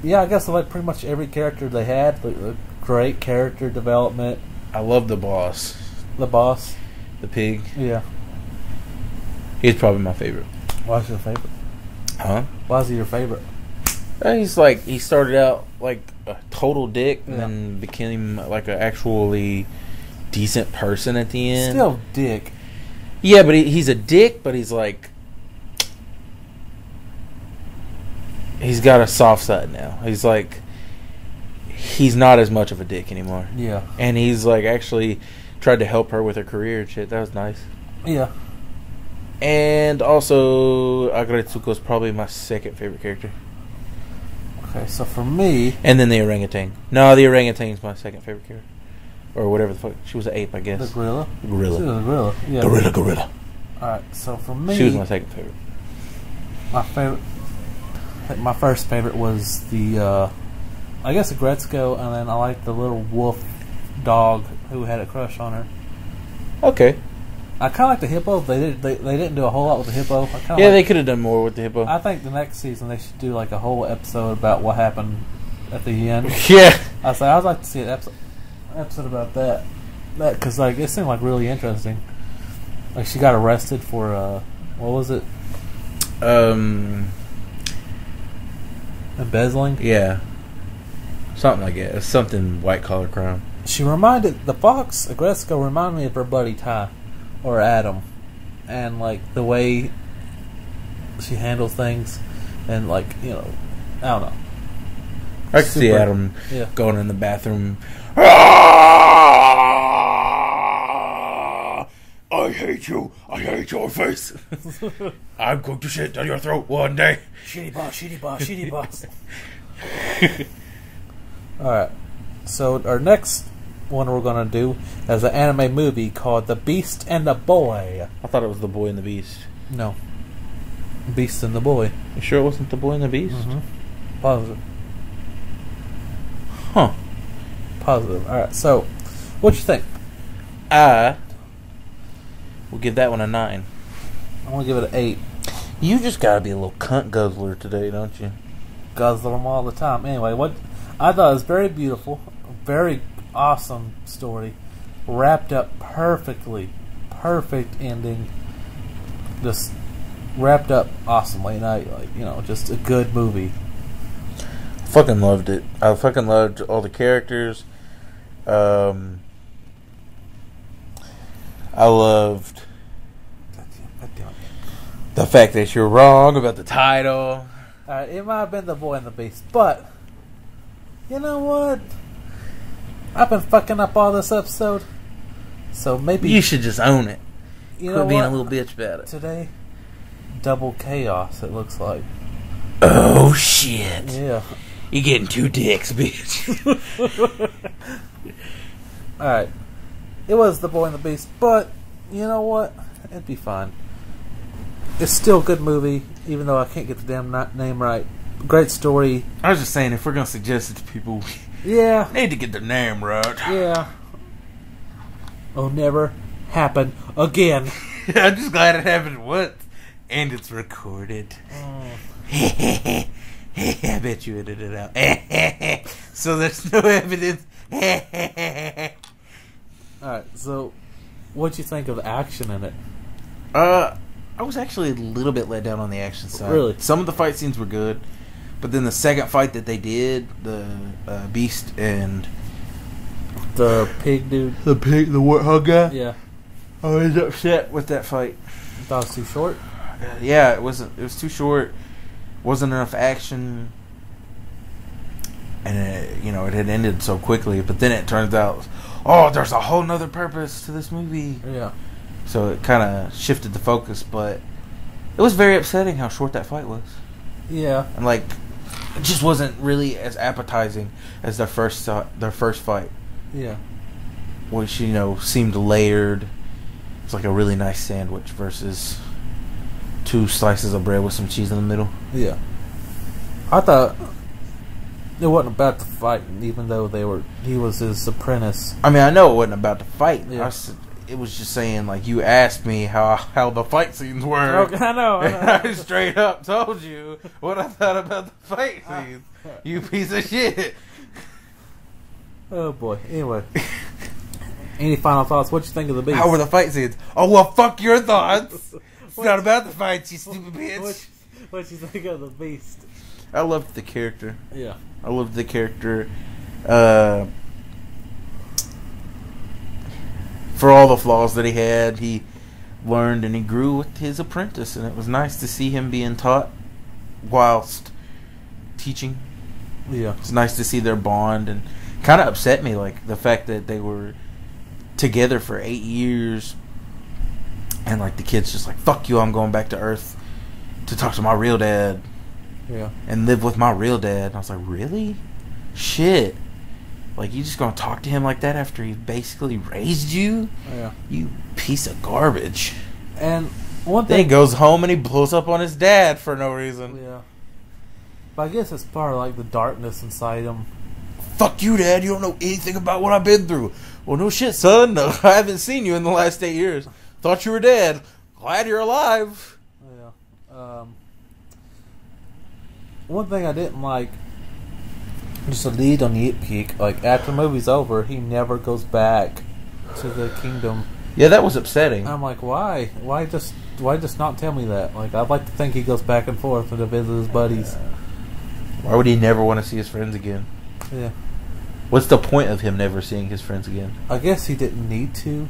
Speaker 2: I guess I liked pretty much every character they had. The great character development.
Speaker 3: I love the boss.
Speaker 2: The boss.
Speaker 3: The pig.
Speaker 2: Yeah.
Speaker 3: He's probably my favorite.
Speaker 2: Why is he your favorite?
Speaker 3: Huh?
Speaker 2: Why is he your favorite?
Speaker 3: He's like, he started out like a total dick and then became like an actually decent person at the end.
Speaker 2: Still dick.
Speaker 3: Yeah, but he's a dick, but he's like, he's got a soft side now. He's like, he's not as much of a dick anymore.
Speaker 2: Yeah.
Speaker 3: And he's like actually tried to help her with her career and shit. That was nice.
Speaker 2: Yeah.
Speaker 3: And also, Aggretsuko is probably my second favorite character.
Speaker 2: Okay, so for me...
Speaker 3: And then the orangutan. No, the orangutan is my second favorite character. or whatever the fuck. She was an ape, I guess.
Speaker 2: The gorilla.
Speaker 3: Gorilla.
Speaker 2: She was a gorilla. Yeah.
Speaker 3: Gorilla.
Speaker 2: All right. So for me,
Speaker 3: She was my second favorite.
Speaker 2: my favorite. I think my first favorite was the, I guess, the Gretzko, and then I liked the little wolf dog who had a crush on her.
Speaker 3: Okay.
Speaker 2: I kind of like the hippo. They didn't do a whole lot with the hippo.
Speaker 3: They could have done more with the hippo.
Speaker 2: I think the next season they should do like a whole episode about what happened at the end.
Speaker 3: Yeah.
Speaker 2: I'd like to see an episode about that because like it seemed like really interesting. Like she got arrested for what was it? Embezzling.
Speaker 3: Yeah. Something like that. It's something white collar crime.
Speaker 2: She reminded the fox Gretzko reminded me of her buddy Ty or Adam, and like the way she handles things, and like I don't know.
Speaker 3: I can see Adam
Speaker 2: Yeah.
Speaker 3: going in the bathroom. I hate you. I hate your face. I'm going to shit down your throat one day.
Speaker 2: Shitty boss. Alright. So our next one we're gonna do is an anime movie called The Beast and the Boy.
Speaker 3: I thought it was The Boy and the Beast.
Speaker 2: No. Beast and the Boy.
Speaker 3: You sure it wasn't The Boy and the Beast?
Speaker 2: Mm-hmm. Positive.
Speaker 3: Huh.
Speaker 2: Positive. Alright, so what you think?
Speaker 3: I will give that one a 9.
Speaker 2: I'm gonna give it an 8.
Speaker 3: You just gotta be a little cunt guzzler today, don't you?
Speaker 2: Guzzle them all the time. Anyway, what I thought it was very beautiful, very awesome story, wrapped up perfectly, perfect ending, just wrapped up awesomely. And just a good movie.
Speaker 3: Fucking loved it. I fucking loved all the characters. I loved the fact that you're wrong about the title.
Speaker 2: It might have been The Boy and the Beast, but you know what? I've been fucking up all this episode, so maybe
Speaker 3: You should just own it.
Speaker 2: you
Speaker 3: Quit
Speaker 2: know
Speaker 3: being
Speaker 2: what?
Speaker 3: a little bitch about it.
Speaker 2: Today, double chaos. It looks like.
Speaker 3: Oh shit!
Speaker 2: Yeah.
Speaker 3: You're getting 2 dicks, bitch.
Speaker 2: All right. It was The Boy and the Beast, but you know what? It'd be fine. It's still a good movie, even though I can't get the damn name right. Great story.
Speaker 3: I was just saying, if we're gonna suggest it to people,
Speaker 2: Yeah.
Speaker 3: we need to get their name right.
Speaker 2: Yeah. It'll never happen again.
Speaker 3: I'm just glad it happened once, and it's recorded. I bet you edited it out. So there's no evidence.
Speaker 2: Alright, so what'd you think of the action in it?
Speaker 3: I was actually a little bit let down on the action side.
Speaker 2: Really?
Speaker 3: Some of the fight scenes were good, but then the second fight that they did, the Beast and
Speaker 2: The pig dude?
Speaker 3: the warthog guy,
Speaker 2: Yeah.
Speaker 3: I was upset with that fight.
Speaker 2: I thought it was too short?
Speaker 3: Yeah, it was too short. Wasn't enough action, and it had ended so quickly. But then it turns out, there's a whole nother purpose to this movie.
Speaker 2: Yeah.
Speaker 3: So it kind of shifted the focus, but it was very upsetting how short that fight was.
Speaker 2: Yeah.
Speaker 3: And it just wasn't really as appetizing as their first fight,
Speaker 2: Yeah.
Speaker 3: which seemed layered. It's like a really nice sandwich versus 2 slices of bread with some cheese in the middle.
Speaker 2: Yeah. I thought it wasn't about the fight, even though he was his apprentice.
Speaker 3: I mean, I know it wasn't about the fight.
Speaker 2: Yeah.
Speaker 3: It was just saying, you asked me how the fight scenes were.
Speaker 2: Okay, I know.
Speaker 3: And I straight up told you what I thought about the fight scenes. You piece of shit.
Speaker 2: Oh boy. Anyway. Any final thoughts? What you think of the Beast?
Speaker 3: How were the fight scenes? Oh, well, fuck your thoughts. It's not about the fights, you stupid bitch.
Speaker 2: What you think of the Beast?
Speaker 3: I loved the character.
Speaker 2: Yeah.
Speaker 3: I loved the character. For all the flaws that he had, he learned and he grew with his apprentice, and it was nice to see him being taught whilst teaching.
Speaker 2: Yeah.
Speaker 3: It's nice to see their bond, and kind of upset me, the fact that they were together for 8 years, and the kid's just fuck you, I'm going back to Earth to talk to my real dad.
Speaker 2: Yeah.
Speaker 3: And live with my real dad. And I was like, really? Shit. Like, you just gonna talk to him like that after he basically raised you?
Speaker 2: Yeah.
Speaker 3: You piece of garbage.
Speaker 2: And one
Speaker 3: Then he
Speaker 2: thing...
Speaker 3: goes home and he blows up on his dad for no reason.
Speaker 2: Yeah. But I guess it's part of, like, the darkness inside him.
Speaker 3: Fuck you, Dad. You don't know anything about what I've been through. Well, no shit, son. No, I haven't seen you in the last 8 years. Thought you were dead. Glad you're alive.
Speaker 2: Yeah. One thing I didn't like, just a lead on the Nitpick, like, after the movie's over, he never goes back to the kingdom.
Speaker 3: Yeah, that was upsetting.
Speaker 2: I'm like, why? Why just not tell me that? Like, I'd like to think he goes back and forth to visit his buddies.
Speaker 3: Why would he never want to see his friends again?
Speaker 2: Yeah.
Speaker 3: What's the point of him never seeing his friends again?
Speaker 2: I guess he didn't need to,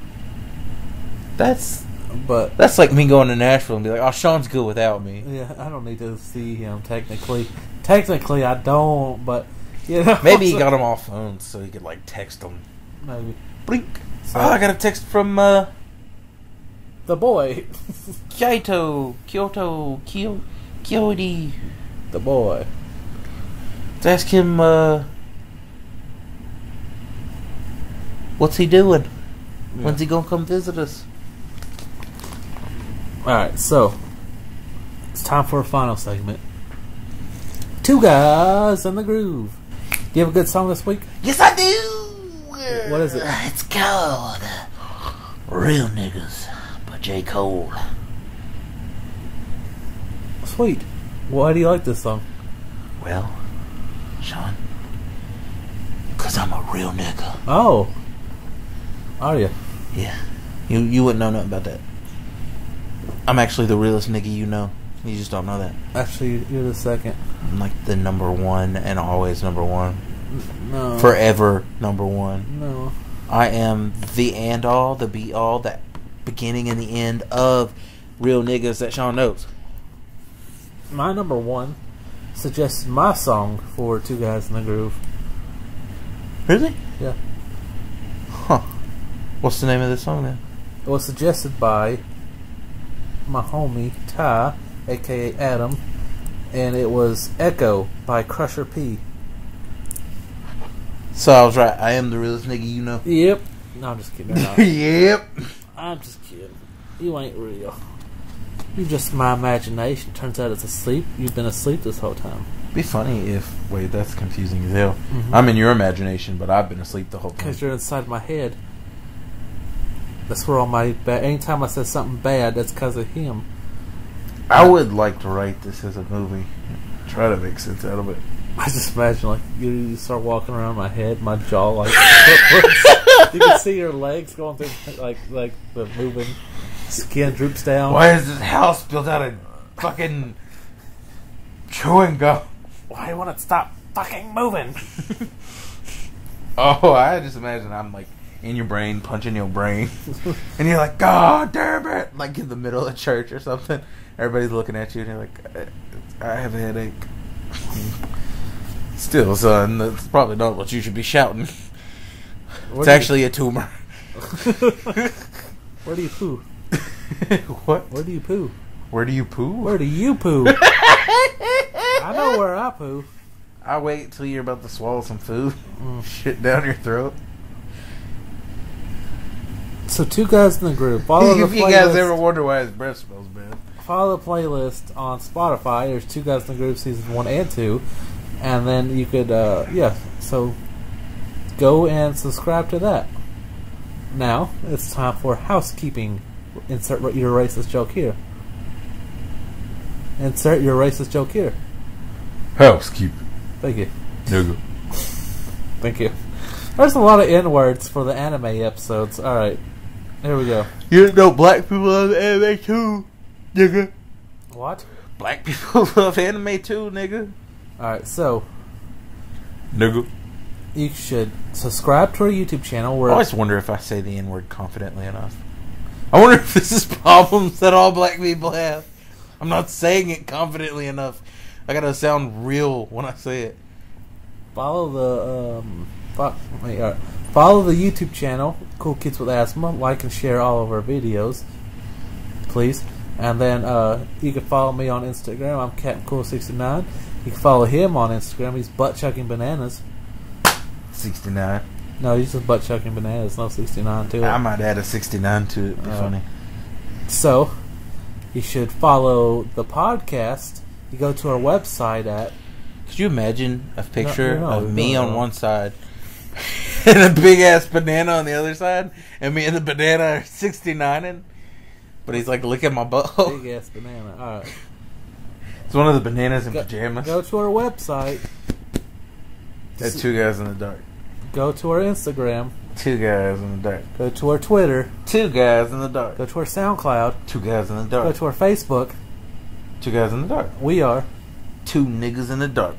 Speaker 3: That's
Speaker 2: but...
Speaker 3: like me going to Nashville and be like, oh, Sean's good without me.
Speaker 2: Yeah, I don't need to see him, technically. Technically, I don't, but... You know,
Speaker 3: Maybe he got him off phones so he could, like, text them.
Speaker 2: Maybe.
Speaker 3: Blink.
Speaker 2: So-
Speaker 3: I got a text from,
Speaker 2: The boy.
Speaker 3: Kyoto.
Speaker 2: The boy.
Speaker 3: Let's ask him, what's he doing?
Speaker 2: Yeah.
Speaker 3: When's he gonna come visit us?
Speaker 2: Alright, so it's time for a final segment. Two Guys in the Groove. Do you have a good song this week?
Speaker 3: Yes, I do!
Speaker 2: What is it?
Speaker 3: It's called Real Niggas by J. Cole.
Speaker 2: Sweet. Why do you like this song?
Speaker 3: Well, Sean, 'cause I'm a real nigga.
Speaker 2: Oh. Are you?
Speaker 3: Yeah. You wouldn't know nothing about that. I'm actually the realest nigga you know. You just don't know that.
Speaker 2: Actually, you're the second.
Speaker 3: I'm like the number one and always number one.
Speaker 2: No.
Speaker 3: Forever number one.
Speaker 2: No.
Speaker 3: I am the and all, the be all, the beginning and the end of real niggas that Sean knows.
Speaker 2: My number one suggested my song for Two Guys in the Groove.
Speaker 3: Really?
Speaker 2: Yeah.
Speaker 3: Huh. What's the name of this song then?
Speaker 2: It was suggested by my homie Ty, aka Adam, and it was Echo by Crusher P.
Speaker 3: So I was right. I am the realest nigga you know.
Speaker 2: Yep. No, I'm just kidding.
Speaker 3: Yep.
Speaker 2: I'm just kidding. You ain't real. You just my imagination. Turns out it's asleep. You've been asleep this whole time.
Speaker 3: Be funny if... Wait, that's confusing as hell.
Speaker 2: Mhm.
Speaker 3: I'm in your imagination, but I've been asleep the whole time.
Speaker 2: Because you're inside my head. That's where all my anytime I say something bad, that's because of him.
Speaker 3: I would like to write this as a movie. Try to make sense out of it.
Speaker 2: I just imagine like you start walking around my head, my jaw like you can see your legs going through like the moving skin droops down.
Speaker 3: Why is this house built out of fucking chewing gum?
Speaker 2: Why do you want to stop fucking moving?
Speaker 3: Oh, I just imagine I'm like in your brain, punching your brain, and you're like, God damn it! Like in the middle of church or something. Everybody's looking at you, and you're like, I have a headache. Still, son, that's probably not what you should be shouting. It's actually a tumor.
Speaker 2: Where do you poo?
Speaker 3: What?
Speaker 2: Where do you poo?
Speaker 3: Where do you poo?
Speaker 2: Where do you poo? I know where I poo.
Speaker 3: I wait till you're about to swallow some food. Shit down your throat.
Speaker 2: So Two Guys in the Groove. Follow the
Speaker 3: If you guys
Speaker 2: playlist.
Speaker 3: ever wonder why his breath smells bad.
Speaker 2: Follow the playlist on Spotify. There's Two Guys in the Groove season 1 and 2. And then you could, so go and subscribe to that. Now, it's time for housekeeping. Insert your racist joke here. Insert your racist joke here.
Speaker 3: Housekeeping.
Speaker 2: Thank you.
Speaker 3: Nigga.
Speaker 2: Thank you. There's a lot of N-words for the anime episodes. Alright, here we go.
Speaker 3: You didn't know black people love anime too, nigga.
Speaker 2: What?
Speaker 3: Black people love anime too, nigga.
Speaker 2: Alright, so
Speaker 3: Nigga.
Speaker 2: you should subscribe to our YouTube channel
Speaker 3: I
Speaker 2: where
Speaker 3: always wonder if I say the N-word confidently enough. I wonder if this is problems that all black people have. I'm not saying it confidently enough. I gotta sound real when I say it.
Speaker 2: follow the follow the YouTube channel Cool Kids with Asthma. Like and share all of our videos, please. And then you can follow me on Instagram. I'm CaptainCool69. You can follow him on Instagram. He's butt chucking bananas.
Speaker 3: 69.
Speaker 2: No, he's just butt chucking bananas. No 69 to it.
Speaker 3: I might add a 69 to it. It'd be funny.
Speaker 2: So, you should follow the podcast. You go to our website at...
Speaker 3: Could you imagine a picture
Speaker 2: No,
Speaker 3: of me
Speaker 2: no.
Speaker 3: on one side and a big ass banana on the other side, and me and the banana are 69ing? But he's like, look at my butt.
Speaker 2: Big ass banana. All right.
Speaker 3: It's one of the bananas in pajamas.
Speaker 2: Go to our website.
Speaker 3: That's Two Guys in the Dark.
Speaker 2: Go to our Instagram.
Speaker 3: Two Guys in the Dark.
Speaker 2: Go to our Twitter.
Speaker 3: Two Guys in the Dark.
Speaker 2: Go to our SoundCloud.
Speaker 3: Two Guys in the
Speaker 2: Go
Speaker 3: Dark.
Speaker 2: to our Facebook.
Speaker 3: Two Guys in the Dark.
Speaker 2: We are
Speaker 3: Two Niggas in the Dark.